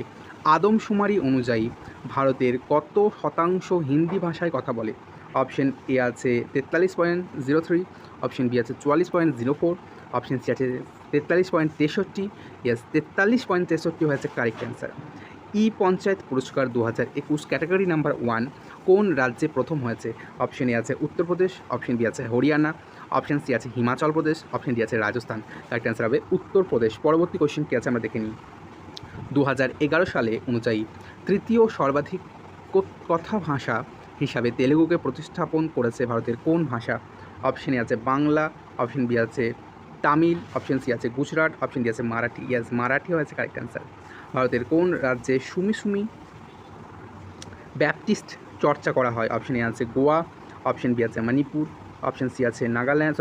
আদমশুমারি অনুযায়ী ভারতের কত শতাংশ হিন্দি ভাষায় কথা বলে? অপশন এ আছে 43.03, অপশন বি আছে 44.04, অপশন সি আছে 43.63। ইয়েস, 43.63 হয়েছে কারেক্ট অ্যান্সার। পঞ্চায়েত পুরস্কার 2021 ক্যাটাগরি নাম্বার 1 কোন রাজ্যে প্রথম হয়েছে? অপশন এ আছে উত্তরপ্রদেশ, অপশন বি আছে হরিয়ানা, অপশন সি আছে হিমাচল প্রদেশ, অপশন ডি আছে রাজস্থান। কারেক্ট অ্যান্সার হবে উত্তরপ্রদেশ। পরবর্তী কোশ্চেন কী আছে আমরা দেখে নিই। 2011 সালে অনুযায়ী তৃতীয় সর্বাধিক কথা ভাষা হিসাবে তেলেগুকে প্রতিস্থাপন করেছে ভারতের কোন ভাষা? অপশন এ আছে বাংলা, অপশন বি আছে তামিল, অপশন সি আছে গুজরাট, অপশন ডি আছে মারাঠি। ইয়াস, মারাঠি হয়েছে কারেক্ট অ্যান্সার। ভারতের কোন রাজ্যে সুমি সুমি ব্যাপটিস্ট চর্চা করা হয়? অপশন এ আছে গোয়া, অপশন বি আছে মণিপুর, অপশন সি আছে নাগাল্যান্ড,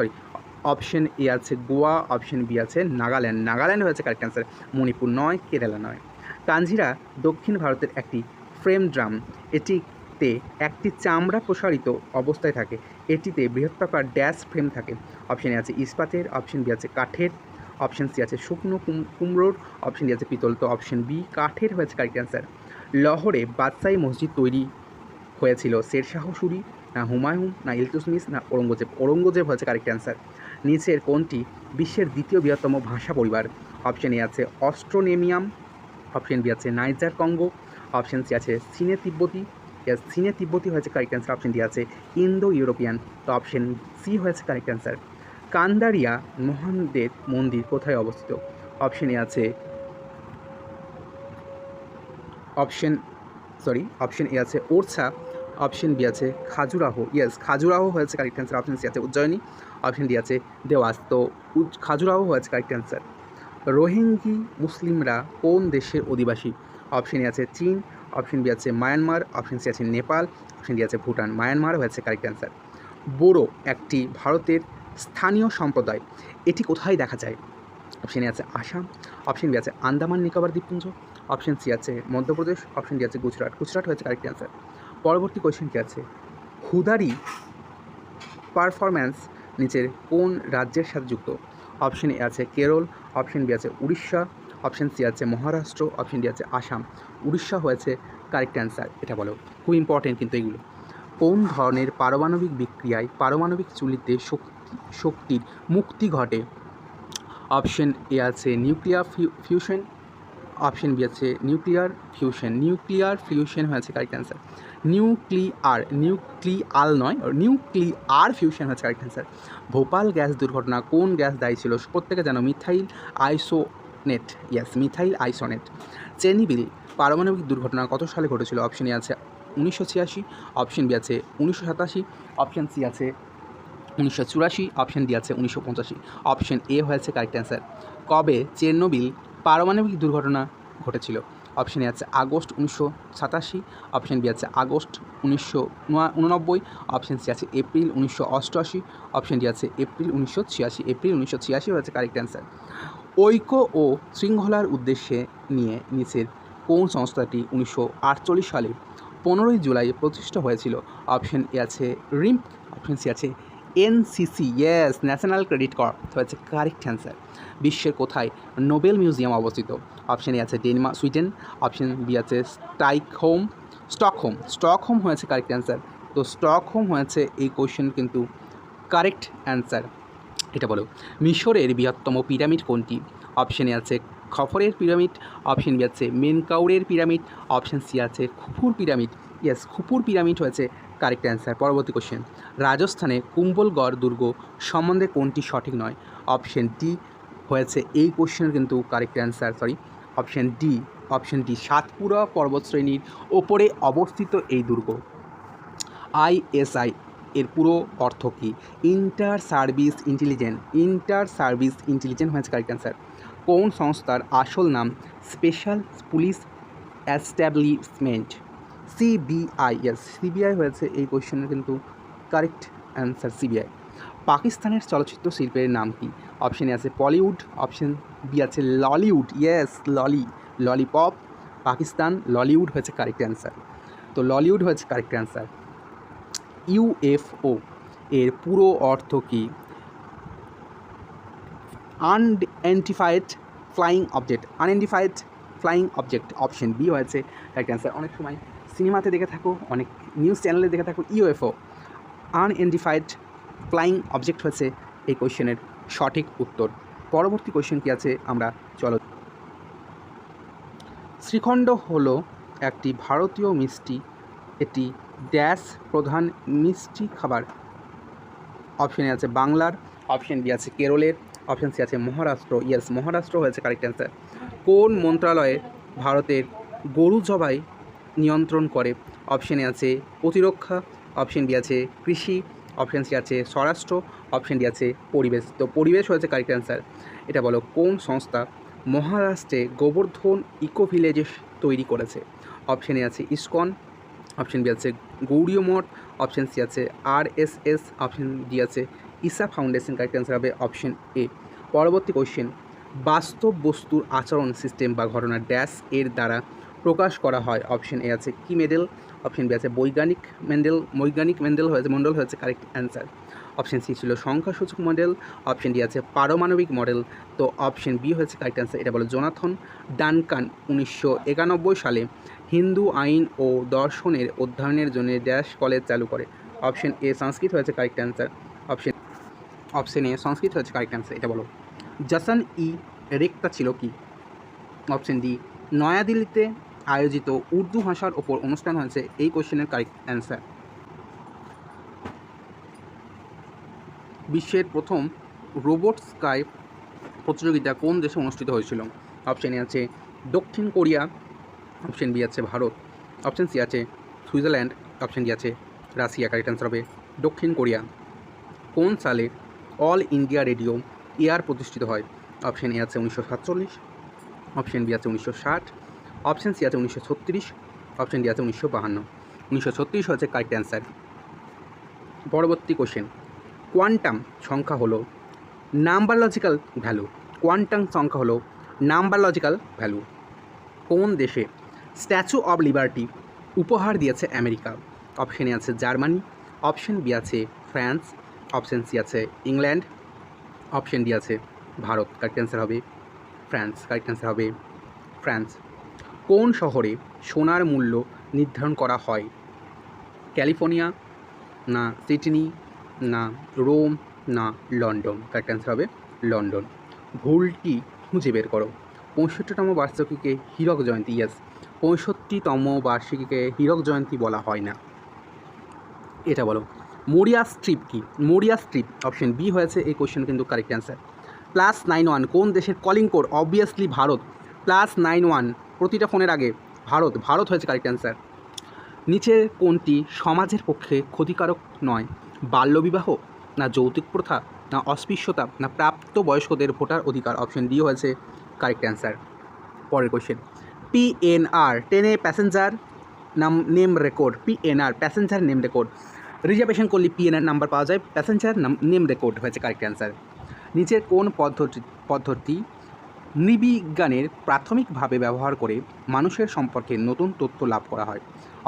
অপশন এ আছে গোয়া, অপশন বি আছে নাগাল্যান্ড। নাগাল্যান্ড হয়েছে কারেক্ট অ্যান্সার, মণিপুর নয়, কেরালা নয়। কাঞ্জিরা দক্ষিণ ভারতের একটি ফ্রেম ড্রাম, এটিতে একটি চামড়া প্রসারিত অবস্থায় থাকে, এটিতে বৃহত্তাকার ড্যাশ ফ্রেম থাকে। অপশন এ আছে ইস্পাতের, অপশন বি আছে কাঠের, অপশন সি আছে শুকনো কুমড়োর, অপশন ডি আছে পিতল। তো অপশন বি কাঠের হয়েছে কারেক্ট অ্যান্সার। লাহোরে বাদশাহী মসজিদ তৈরি হয়েছিল শেরশাহ সুরি না হুমায়ুন না ইলতুৎমিশ না ঔরঙ্গজেব? ঔরঙ্গজেব হয়েছে কারেক্ট অ্যান্সার। নিচের কোনটি বিশ্বের দ্বিতীয় বৃহত্তম ভাষা পরিবার? অপশন এ আছে অস্ট্রোনেমিয়াম, অপশন বি আছে নাইজার কঙ্গো, অপশন সি আছে চীনে তিব্বতী। চীনে তিব্বতী হয়েছে কারেক্ট অ্যান্সার। অপশন ডি আছে ইন্দো ইউরোপিয়ান। তো অপশন সি হয়েছে কারেক্ট অ্যান্সার। কান্দারিয়া মহাদেব মন্দির কোথায় অবস্থিত? অপশন এ আছে অপশন অপশন এ আছে ওরছা, অপশন বি আছে খাজুরাহো, ইয়েস খাজুরাহো হয়েছে কারেক্ট অ্যান্সার। অপশন সি আছে উজ্জয়িনী, অপশন ডি আছে দেওয়াস। তো খাজুরাহো হয়েছে কারেক্ট অ্যান্সার। রোহিঙ্গি মুসলিমরা কোন দেশের অধিবাসী? অপশন এ আছে চীন, অপশন বি আছে মায়ানমার, অপশন সি আছে নেপাল, অপশন ডি আছে ভুটান। মায়ানমার হয়েছে কারেক্ট অ্যান্সার। বোরো একটি ভারতের স্থানীয় সম্প্রদায়, এটি কোথায় দেখা যায়? অপশন এ আছে আসাম, অপশন বি আছে আন্দামান নিকোবর দ্বীপপুঞ্জ, অপশন সি আছে মধ্যপ্রদেশ, অপশন ডি আছে গুজরাট। গুজরাট হয়েছে কারেক্ট অ্যান্সার। পরবর্তী কোয়েশ্চেন কী আছে? হুদারি পারফরম্যান্স নিচের কোন রাজ্যের সাথে যুক্ত? অপশন এ আছে কেরল, অপশন বি আছে উড়িষ্যা, অপশন সি আছে মহারাষ্ট্র, অপশন ডি আছে আসাম। উড়িষ্যা হয়েছে কারেক্ট অ্যান্সার। এটা বলো, খুব ইম্পর্টেন্ট কিন্তু এগুলো। কোন ধরনের পারমাণবিক বিক্রিয়ায় পারমাণবিক চুল্লিতে শক্তির মুক্তি ঘটে? অপশন এ আছে নিউক্লিয়ার ফিউশন, অপশন বি আছে নিউক্লিয়ার ফিউশন। নিউক্লিয়ার ফিউশন হয়েছে কারেক্ট অ্যান্সার। নিউক্লিয়ার নয়, নিউক্লিয়ার ফিউশন হচ্ছে কারেক্ট অ্যান্সার। ভোপাল গ্যাস দুর্ঘটনা কোন গ্যাস দায়ী ছিল? প্রত্যেকে জানো মিথাইল আইসোনেট, ইয়েস মিথাইল আইসোনেট। চেরনোবিল পারমাণবিক দুর্ঘটনা কত সালে ঘটেছিল? অপশন এ আছে 1986, অপশন বি আছে 1987, অপশন সি আছে 1984, অপশন ডি আছে 1985। অপশন এ হয়েছে কারেক্ট অ্যান্সার। কবে চেরনোবিল পারমাণবিক দুর্ঘটনা ঘটেছিল? অপশন এ আছে আগস্ট 1987, অপশন বি আছে আগস্ট 1989, অপশন সি আছে এপ্রিল 1988, অপশন ডি আছে এপ্রিল 1986। এপ্রিল 1986 হয়েছে কারেক্ট অ্যান্সার। ঐক্য ও শৃঙ্খলার উদ্দেশ্যে নিয়ে নিচের কোন সংস্থাটি 1948 সালে 15ই জুলাই প্রতিষ্ঠা হয়েছিল? অপশন এ আছে রিম্প, অপশন সি আছে NCC, yes national credit corp হয়েছে কারেক্ট অ্যান্সার। বিশ্বের কোথায় নোবেল মিউজিয়াম অবস্থিত? অপশন এ আছে ডেনমার্ক সুইডেন, অপশন বি আছে স্টকহোম হয়েছে কারেক্ট অ্যান্সার। তো স্টকহোম হয়েছে এই কোয়েশ্চেন কিন্তু কারেক্ট অ্যান্সার। এটা বলো, মিশরের বৃহত্তম পিরামিড কোনটি? অপশন এ আছে খফরের পিরামিড, অপশন বি আছে মেনকাউরের পিরামিড, অপশন সি আছে খুফুর পিরামিড, ইয়েস খুফুর পিরামিড হয়েছে কারেক্ট অ্যান্সার। পরবর্তী কোশ্চেন, রাজস্থানে কুম্ভলগড় দুর্গ সম্বন্ধে কোনটি সঠিক নয়? অপশন ডি হয়েছে এই কোশ্চেনের কিন্তু correct answer, option D Satpura পর্বতশ্রেণীর ওপরে অবস্থিত এই দুর্গ। আইএসআই এর পুরো অর্থ কী? ইন্টার সার্ভিস ইন্টেলিজেন্স হয়েছে কারেক্ট অ্যান্সার। কোন সংস্থার আসল নাম special police establishment? CBI, yes CBI হয়েছে এই কোয়েশ্চেনের কিন্তু কারেক্ট অ্যান্সার সিবিআই। পাকিস্তানের চলচ্চিত্র শিল্পের নাম কি? অপশন এ আছে বলিউড, অপশন বি আছে Lollywood, yes lollipop Pakistan, Lollywood হয়েছে কারেক্ট অ্যান্সার। তো ললিউড হয়েছে কারেক্ট অ্যান্সার। ইউএফও এর পুরো অর্থ কী? Unidentified flying object, option B হয়েছে কারেক্ট অ্যান্সার। অনেক সময় সিনেমাতে দেখে থাকো, অনেক নিউজ চ্যানেলে দেখে থাকো ইউএফও আনআইডেন্টিফাইড ফ্লাইং অবজেক্ট হয়েছে এই কোয়েশ্চেনের সঠিক উত্তর। পরবর্তী কোয়েশ্চেন কী আছে আমরা চলো। শ্রীখণ্ড হলো একটি ভারতীয় মিষ্টি, এটি ড্যাশ প্রধান মিষ্টি খাবার? অপশন এ আছে বাংলার, অপশন বি আছে কেরলের, অপশন সি আছে মহারাষ্ট্র, ইয়েস মহারাষ্ট্র হয়েছে কারেক্ট অ্যান্সার। কোন মন্ত্রণালয়ে ভারতের গরু জবাই নিয়ন্ত্রণ করে? অপশন এ আছে প্রতিরক্ষা, অপশন বি আছে কৃষি, অপশন সি আছে স্বরাষ্ট্র, অপশন ডি আছে পরিবেশ। তো পরিবেশ হয়েছে কারেক্ট অ্যান্সার। এটা বলো, কোন সংস্থা মহারাষ্ট্রে গোবর্ধন ইকো ভিলেজ তৈরি করেছে? অপশন এ আছে ইসকন, অপশন বি আছে গৌড়ীয় মঠ, অপশন সি আছে আরএসএস, অপশন ডি আছে ইসা ফাউন্ডেশন। কারেক্ট অ্যান্সার হবে অপশন এ। পরবর্তী কোয়েশ্চেন, বাস্তব বস্তুর আচরণ সিস্টেম বা ঘটনা ড্যাশ এর দ্বারা প্রকাশ করা হয়? অপশন এ আছে কি মেডেল, অপশন বি আছে বৈজ্ঞানিক মণ্ডল হয়েছে কারেক্ট অ্যান্সার। অপশন সি ছিল সংখ্যাসূচক মডেল, অপশন ডি আছে পারমাণবিক মডেল। তো অপশন বি হয়েছে কারেক্ট অ্যান্সার। এটা বলো, জোনাথন ডানকান 1991 সালে হিন্দু আইন ও দর্শনের অধ্যয়নের জন্য ড্যাশ কলেজ চালু করে? অপশন এ সংস্কৃত হয়েছে কারেক্ট অ্যান্সার। অপশন এ সংস্কৃত হয়েছে কারেক্ট অ্যান্সার। এটা বলো, জসন ই রেক্তা ছিল কি? অপশন ডি নয়াদিল্লিতে আয়োজিত উর্দু ভাষার ওপর অনুষ্ঠান হয়েছে এই কোশ্চেনের কারেক্ট অ্যান্সার। বিশ্বের প্রথম রোবট স্কাই প্রতিযোগিতা কোন দেশে অনুষ্ঠিত হয়েছিল? অপশন এ আছে দক্ষিণ কোরিয়া, অপশন বি আছে ভারত, অপশন সি আছে সুইজারল্যান্ড, অপশন ডি আছে রাশিয়া। কারেক্ট অ্যান্সার হবে দক্ষিণ কোরিয়া। কোন সালে অল ইন্ডিয়া রেডিও এয়ার প্রতিষ্ঠিত হয়? অপশন এ আছে 1947, অপশন বি আছে 1960, অপশন সি আছে 1936, অপশন ডি আছে 1952। 1936 হচ্ছে কারেক্ট অ্যান্সার। পরবর্তী কোশ্চেন, কোয়ান্টাম সংখ্যা হলো নাম্বারলজিক্যাল ভ্যালু। কোয়ান্টাম সংখ্যা হলো নাম্বারলজিক্যাল ভ্যালু। কোন দেশে স্ট্যাচু অব লিবার্টি উপহার দিয়েছে আমেরিকা? অপশন এ আছে জার্মানি, অপশন বি আছে ফ্রান্স, অপশন সি আছে ইংল্যান্ড, অপশন ডি আছে ভারত। কারেক্ট অ্যান্সার হবে ফ্রান্স। কারেক্ট অ্যান্সার হবে ফ্রান্স। কোন শহরে সোনার মূল্য নির্ধারণ করা হয়? ক্যালিফোর্নিয়া, না সিডনি, না রোম, না লন্ডন। কারেক্ট অ্যান্সার হবে লন্ডন। ভুলটি খুঁজে বের করো। 65তম বার্ষিকীকে হীরক জয়ন্তী। ইয়েস, 65তম বার্ষিকীকে হীরক জয়ন্তী বলা হয় না। এটা বলো। মরিয়া স্ট্রিপ কি? মরিয়া স্ট্রিপ অপশন বি হয়েছে এই কোশ্চেন কিন্তু কারেক্ট অ্যান্সার। +91 কোন দেশের কলিং কোড? অবভিয়াসলি ভারত। +91 প্রতিটা ফোনের আগে ভারত। ভারত হয়েছে কারেক্ট অ্যান্সার। নিচের কোনটি সমাজের পক্ষে ক্ষতিকারক নয়? বাল্যবিবাহ, না যৌতুক প্রথা, না অস্পৃশ্যতা, না প্রাপ্তবয়স্কদের ভোটার অধিকার। অপশন ডি হয়েছে কারেক্ট অ্যান্সার। পরের কোশ্চেন, PNR ট্রেনে passenger name record. PNR passenger name record. Reservation করলে PNR নাম্বার পাওয়া যায়, প্যাসেঞ্জার নেম রেকর্ড হয়েছে কারেক্ট অ্যান্সার। নিচের কোন পদ্ধতি নৃবিজ্ঞানের প্রাথমিকভাবে ব্যবহার করে মানুষের সম্পর্কে নতুন তথ্য লাভ করা হয়?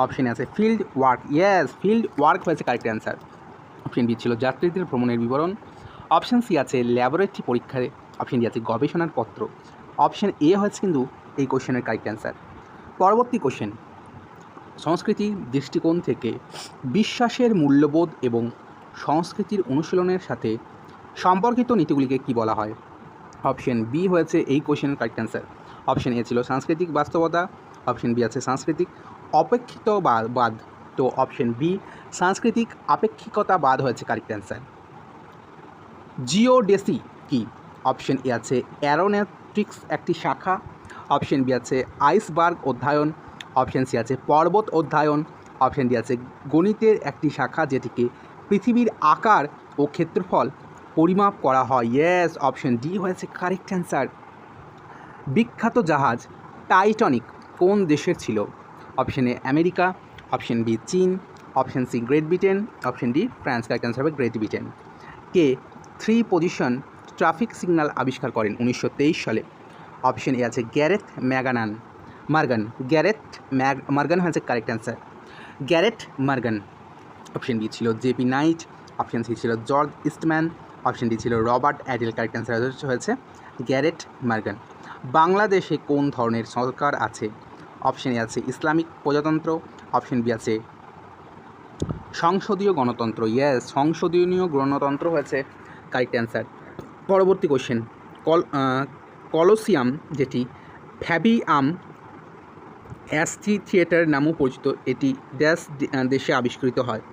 অপশানে আছে field work. Yes, field work হয়েছে কারেক্ট অ্যান্সার। অপশন বি ছিল যাত্রীদের ভ্রমণের বিবরণ, অপশন সি আছে ল্যাবরেটরি পরীক্ষায়, অপশন ডি আছে গবেষণার পত্র। অপশন এ হয়েছে কিন্তু এই কোশ্চেনের কারেক্ট অ্যান্সার। পরবর্তী কোশ্চেন, সংস্কৃতির দৃষ্টিকোণ থেকে বিশ্বাসের মূল্যবোধ এবং সংস্কৃতির অনুশীলনের সাথে সম্পর্কিত নীতিগুলিকে কী বলা হয়? অপশন বি হয়েছে এই কোশ্চেনের কারেক্ট অ্যান্সার। অপশন এ ছিল সাংস্কৃতিক বাস্তবতা, অপশন বি আছে সাংস্কৃতিক অপেক্ষিতবাদ, তো অপশন বি সাংস্কৃতিক আপেক্ষিকতাবাদ হয়েছে কারেক্ট অ্যান্সার। জিওডেসি কি? অপশন এ আছে অ্যারোনটিক্স একটি শাখা, অপশন বি আছে আইসবার্গ অধ্যয়ন, অপশন সি আছে পর্বত অধ্যয়ন, অপশন ডি আছে গণিতের একটি শাখা যেটিকে পৃথিবীর আকার ও ক্ষেত্রফল পরিমাপ করা হয়। ইয়েস, অপশন ডি হয়েছে কারেক্ট অ্যান্সার। বিখ্যাত জাহাজ টাইটানিক কোন দেশের ছিল? Option A America, option B চীন, option C great Britain, option D France. Correct answer হবে গ্রেট ব্রিটেন। কে 3 পজিশন ট্রাফিক সিগন্যাল আবিষ্কার করেন 1923 সালে? অপশন এ আছে গ্যারেথ মার্গান। গ্যারেথ মার্গান হয়েছে কারেক্ট অ্যান্সার। গ্যারেট মার্গান। অপশন বি ছিল জেপি নাইট, অপশন সি ছিল জর্জ ইস্টম্যান, অপশন ডি ছিল রবার্ট অ্যাডেল। কারেক্ট অ্যান্সার হয়েছে গ্যারেট মার্গান। বাংলাদেশে কোন ধরনের সরকার আছে? অপশন এ আছে ইসলামিক প্রজাতন্ত্র, অপশন বি আছে সংসদীয় গণতন্ত্র। ইয়েস, সংসদীয় গণতন্ত্র হয়েছে কারেক্ট অ্যান্সার। পরবর্তী কোশ্চেন, কলোসিয়াম যেটি ফ্যাবিয়াম অ্যাস্থি থিয়েটার নামেও পরিচিত, এটি দেশে আবিষ্কৃত হয়?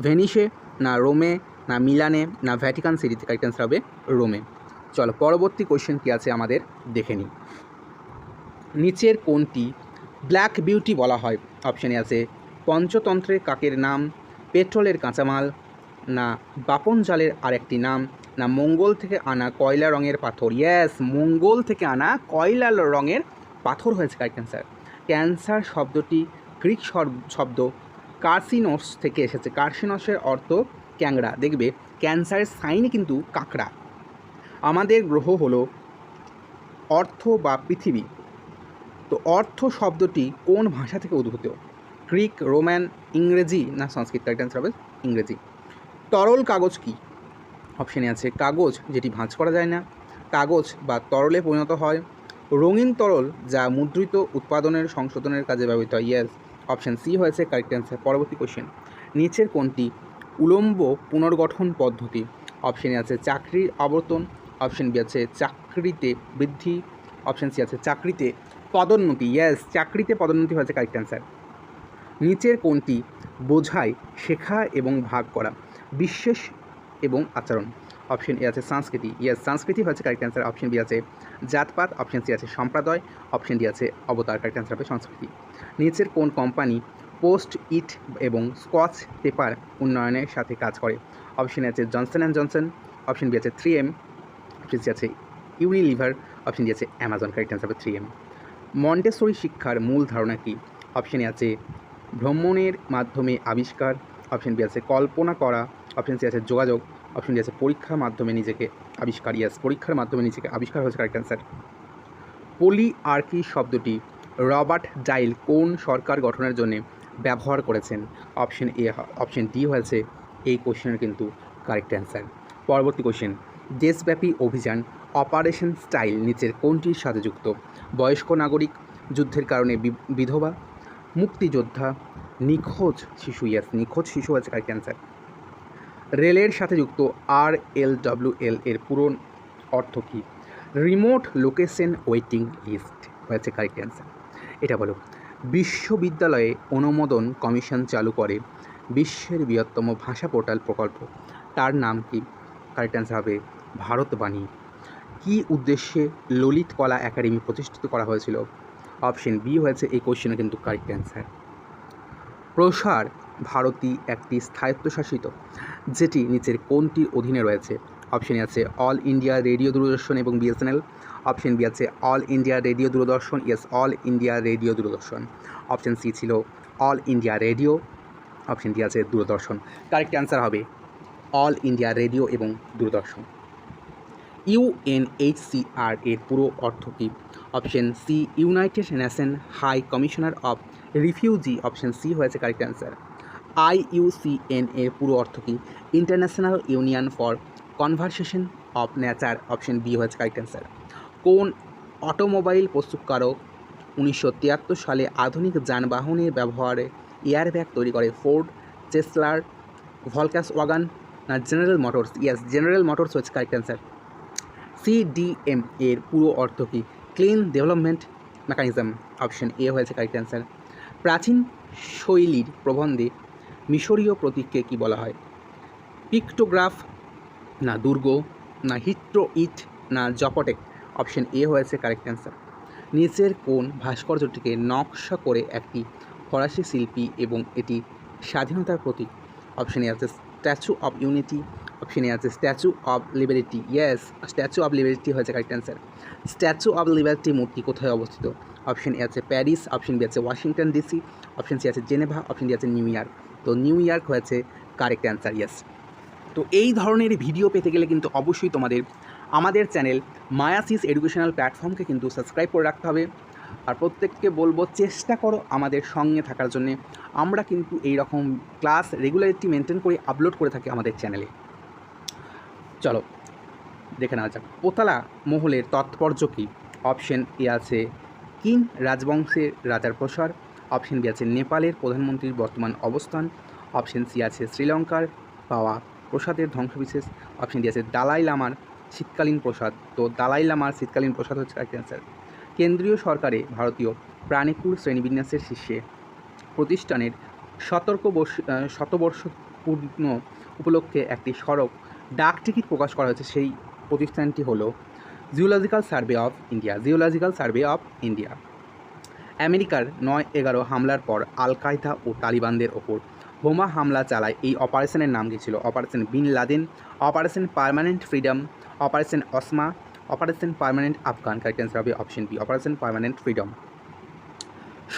ভেনিসে, না রোমে, না মিলানে, না ভ্যাটিকান সিটিতে? কারেক্ট অ্যান্সার হবে রোমে। চলো পরবর্তী কোশ্চেন কী আছে আমাদের দেখে নিই। নিচের কোনটি ব্ল্যাক বিউটি বলা হয়? অপশানে আছে পঞ্চতন্ত্রের কাকের নাম, পেট্রোলের কাঁচামাল, না বাপন জালের আরেকটি নাম, না মঙ্গল থেকে আনা কয়লা রঙের পাথর। ইয়েস, মঙ্গল থেকে আনা কয়লা রঙের পাথর হয়েছে কারেক্ট অ্যান্সার। ক্যান্সার শব্দটি গ্রিক শব্দ কার্সিনোস থেকে এসেছে। কার্সিনোসের অর্থ ক্যাংড়া। দেখবে ক্যান্সারের সাইনই কিন্তু কাঁকড়া। আমাদের গ্রহ হলো অর্থ বা পৃথিবী, তো অর্থ শব্দটি কোন ভাষা থেকে উদ্ভূত? গ্রিক, রোমান, ইংরেজি, না সংস্কৃত? কারেক্ট অ্যান্সার হবে ইংরেজি। তরল কাগজ কি? অপশানে আছে কাগজ যেটি ভাঁজ করা যায় না, কাগজ বা তরলে পরিণত হয়, রঙিন তরল যা মুদ্রিত উৎপাদনের সংশোধনের কাজে ব্যবহৃত হয়। ইয়েস, অপশান সি হয়েছে কারেক্ট অ্যান্সার। পরবর্তী কোশ্চেন, নিচের কোনটি উলম্ব পুনর্গঠন পদ্ধতি? অপশানে আছে চাকরির আবর্তন, অপশান বি আছে চাকরিতে বৃদ্ধি, অপশান সি আছে চাকরিতে পদোন্নতি। ইয়েস, চাকরিতে পদোন্নতি হয়েছে কারেক্ট অ্যান্সার। নিচের কোনটি বোঝায় শেখা এবং ভাগ করা? বিশ্বাস এবং আচরণ। অপশন এ আছে সংস্কৃতি। ইয়েস, সংস্কৃতি হচ্ছে কারেক্ট অ্যান্সার। অপশন বি আছে জাতপাত, অপশন সি আছে সম্প্রদায়, অপশন ডি আছে অবতার। কারেক্ট অ্যান্সার হবে সংস্কৃতি। নিচের কোন কোম্পানি পোস্ট ইট এবং স্কচ পেপার উন্নয়নের সাথে কাজ করে? অপশন আছে Johnson and Johnson, option B আছে 3M, অপশন সি আছে ইউনিলিভার, অপশন ডি আছে অ্যামাজন। কারেক্ট অ্যান্সার হবে 3M। মন্টেসরি শিক্ষার মূল ধারণা কী? অপশানে আছে ভ্রমণের মাধ্যমে আবিষ্কার, অপশন বি আছে কল্পনা করা, অপশন সি আছে যোগাযোগ, অপশন ডি আছে পরীক্ষার মাধ্যমে নিজেকে আবিষ্কার। ইয়াস, পরীক্ষার মাধ্যমে নিজেকে আবিষ্কার হচ্ছে কারেক্ট অ্যান্সার। পলিআর্কি শব্দটি রবার্ট ডাইল কোন সরকার গঠনের জন্য ব্যবহার করেছেন? অপশন এ, অপশন ডি হয়েছে এই কোশ্চেনের কিন্তু কারেক্ট অ্যান্সার। পরবর্তী কোশ্চেন, দেশব্যাপী অভিযান অপারেশন স্টাইল নিচের কোনটির সাথে যুক্ত? বয়স্ক নাগরিক, যুদ্ধের কারণে বিধবা, মুক্তিযোদ্ধা, নিখোঁজ শিশু। ইয়াস, নিখোঁজ শিশু আছে কারেক্ট অ্যান্সার। রেলের সাথে যুক্ত RLWL এর পুরো অর্থ কী? রিমোট লোকেশন ওয়েটিং লিস্ট হয়েছে কারেক্ট অ্যান্সার। এটা বলো, বিশ্ববিদ্যালয়ে অনুমোদন কমিশন চালু করে বিশ্বের বৃহত্তম ভাষা পোর্টাল প্রকল্প, তার নাম কি? কারেক্ট অ্যান্সার হবে ভারতবাণী। কী উদ্দেশ্যে ললিত কলা একাডেমি প্রতিষ্ঠিত করা হয়েছিল? অপশন বি হয়েছে এই কোশ্চেনে কিন্তু কারেক্ট অ্যান্সার। প্রসার ভারতী একটি স্বায়ত্তশাসিত, যেটি নিচের কোনটির অধীনে রয়েছে? অপশানে আছে অল ইন্ডিয়া রেডিও দূরদর্শন এবং BSNL, অপশন বি আছে all India radio Doordarshan. Yes, all India radio Doordarshan. Option C ছিল all India radio, option D আছে দূরদর্শন। কারেক্ট অ্যান্সার হবে অল ইন্ডিয়া রেডিও এবং দূরদর্শন। UNHCR এর পুরো অর্থ কী? Option C united nation high commissioner of refugee, option C হয়েছে কারেক্ট অ্যান্সার। IUCN এর পুরো অর্থ কী? International union for conservation of nature, option B হয়েছে কারেক্ট অ্যান্সার। কোন অটোমোবাইল প্রস্তুতকারক 1973 সালে আধুনিক যানবাহনের ব্যবহারে এয়ারব্যাগ তৈরি করে? ফোর্ড, চেসলার, ভলক্সওয়াগন না general motors? Yes, general motors হচ্ছে কারেক্ট অ্যান্সার। CDM এর পুরো অর্থ কী? Clean development mechanism, option A হয়েছে কারেক্ট অ্যান্সার। প্রাচীন শৈলীর প্রবন্ধে মিশরীয় প্রতীককে কী বলা হয়? পিক্টোগ্রাফ না দুর্গ না হিট্রোইট না জপটেক? অপশন এ হয়েছে কারেক্ট অ্যান্সার। নিচের কোন ভাস্কর্যটিকে নকশা করে একটি ফরাসি শিল্পী এবং এটি স্বাধীনতার প্রতীক? অপশন এ আছে statue of unity, option A আছে statue of liberty. Yes, statue of liberty হয়েছে correct answer. Statue of liberty মূর্তি কোথায় অবস্থিত? অপশন এ আছে প্যারিস, অপশন বি আছে ওয়াশিংটন DC, অপশন সি আছে জেনেভা, অপশন ডি আছে নিউ ইয়র্ক। তো নিউ ইয়র্ক হয়েছে কারেক্ট অ্যান্সার। ইয়েস। তো এই ধরনের ভিডিও পেতে গেলে কিন্তু অবশ্যই তোমাদের আমাদের চ্যানেল মায়াসিস এডুকেশনাল প্ল্যাটফর্মকে কিন্তু সাবস্ক্রাইব করে রাখতে হবে। আর প্রত্যেককে বলবো চেষ্টা করো আমাদের সঙ্গে থাকার জন্যে। আমরা কিন্তু এই রকম ক্লাস রেগুলারিটি মেনটেন করে আপলোড করে থাকি আমাদের চ্যানেলে। চলো দেখে নেওয়া যাক। পোতালা মহলের তাৎপর্য কী? অপশন এ আছে কিন রাজবংশের রাজার প্রসার, অপশন বি আছে নেপালের প্রধানমন্ত্রীর বর্তমান অবস্থান, অপশন সি আছে শ্রীলঙ্কার পাওয়া প্রসাদের ধ্বংসবিশেষ, অপশন ডি আছে দালাই লামার শীতকালীন প্রসাদ। তো দালাই লামার শীতকালীন প্রসাদ হচ্ছে কারেক্ট অ্যান্সার। কেন্দ্রীয় সরকারে ভারতীয় প্রাণীকুল শ্রেণীবিন্যাসের শীর্ষে প্রতিষ্ঠানের শতবর্ষ পূর্ণ উপলক্ষে একটি সড়ক ডাক টিকিট প্রকাশ করা হয়েছে। সেই প্রতিষ্ঠানটি হলো geological survey of India. Geological survey of India. আমেরিকার 9/11 হামলার পর আল কায়দা ও তালিবানদের ওপর বোমা হামলা চালায়। এই অপারেশনের নাম কী ছিল? Operation bin Laden, operation permanent freedom, operation Osama, operation permanent Afghan. Correct answer হবে option B, operation permanent freedom.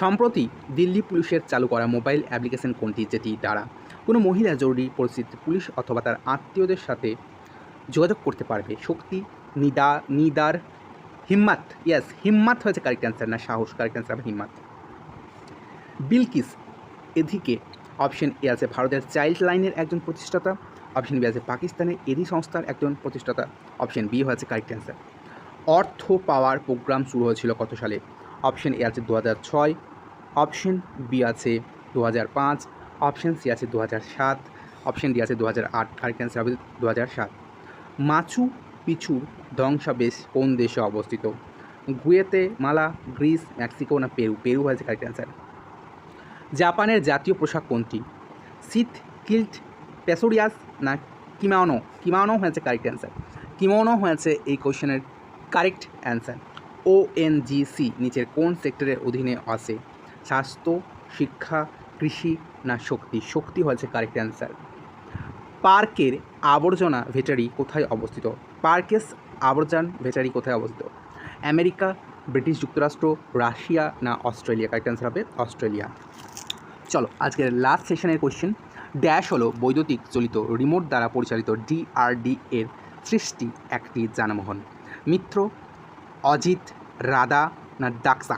সম্প্রতি দিল্লি পুলিশের চালু করা মোবাইল অ্যাপ্লিকেশন কোনটি, যেটি দ্বারা কোনো মহিলা জরুরি পরিস্থিতিতে পুলিশ অথবা তার আত্মীয়দের সাথে যোগাযোগ করতে পারবে? শক্তি, নিদার, হিম্মত। ইয়েস, হিম্মত হয়েছে কারেক্ট অ্যান্সার, না সাহস? কারেক্ট অ্যান্সার হবে হিম্মত। বিলকিস এদিকে, অপশন এ আছে ভারতের চাইল্ড লাইনের একজন প্রতিষ্ঠাতা, অপশন বি আছে পাকিস্তানের এদি সংস্থার একজন প্রতিষ্ঠাতা, অপশন বি হয়েছে কারেক্ট অ্যান্সার। অর্থ পাওয়ার প্রোগ্রাম শুরু হয়েছিল কত সালে? অপশন এ আছে 2006, অপশন বি আছে 2005, অপশন সি আছে 2007, অপশন ডি আছে 2008। কারেক্ট অ্যান্সার হবে 2007। মাচু পিছুর ধ্বংসাবশেষ কোন দেশে অবস্থিত? গুয়েতেমালা, গ্রিস, মেক্সিকো না পেরু? পেরু হয়েছে কারেক্ট অ্যান্সার। জাপানের জাতীয় পোশাক কোনটি? শীত, কিল্ট, পেসোরিয়াস না কিমোনো? কিমোনো হয়েছে কারেক্ট অ্যান্সার। কিমোনো হয়েছে এই কোশ্চেনের কারেক্ট অ্যান্সার। ONGC নিচের কোন সেক্টরের অধীনে আসে? স্বাস্থ্য, শিক্ষা, কৃষি না শক্তি? শক্তি হয়েছে কারেক্ট অ্যান্সার। পার্কের আবর্জনা ভেটারি কোথায় অবস্থিত? পার্কেস আবর্জন ভেটারি কোথায় অবস্থিত? আমেরিকা, ব্রিটিশ যুক্তরাষ্ট্র, রাশিয়া না অস্ট্রেলিয়া? কারেক্ট অ্যান্সার হবে অস্ট্রেলিয়া। চলো আজকের লাস্ট সেশনের কোয়েশ্চেন। ড্যাশ হলো বৈদ্যুতিক চালিত রিমোট দ্বারা পরিচালিত DRD এর সৃষ্টি একটি যানবাহন? মিত্র, অজিত, রাধা না ডাক্সা?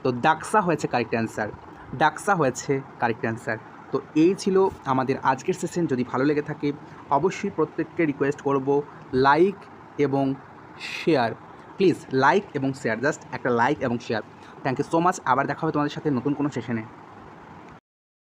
তো ডাক্সা হয়েছে কারেক্ট অ্যান্সার। ডাক্সা হয়েছে কারেক্ট অ্যান্সার। তো এই ছিল আমাদের আজকের সেশন। যদি ভালো লেগে থাকে অবশ্যই প্রত্যেককে রিকোয়েস্ট করব লাইক এবং শেয়ার। প্লিজ লাইক এবং শেয়ার, জাস্ট একটা লাইক এবং share. Thank you so much. আবার দেখা হবে তোমাদের সাথে নতুন কোনো সেশনে।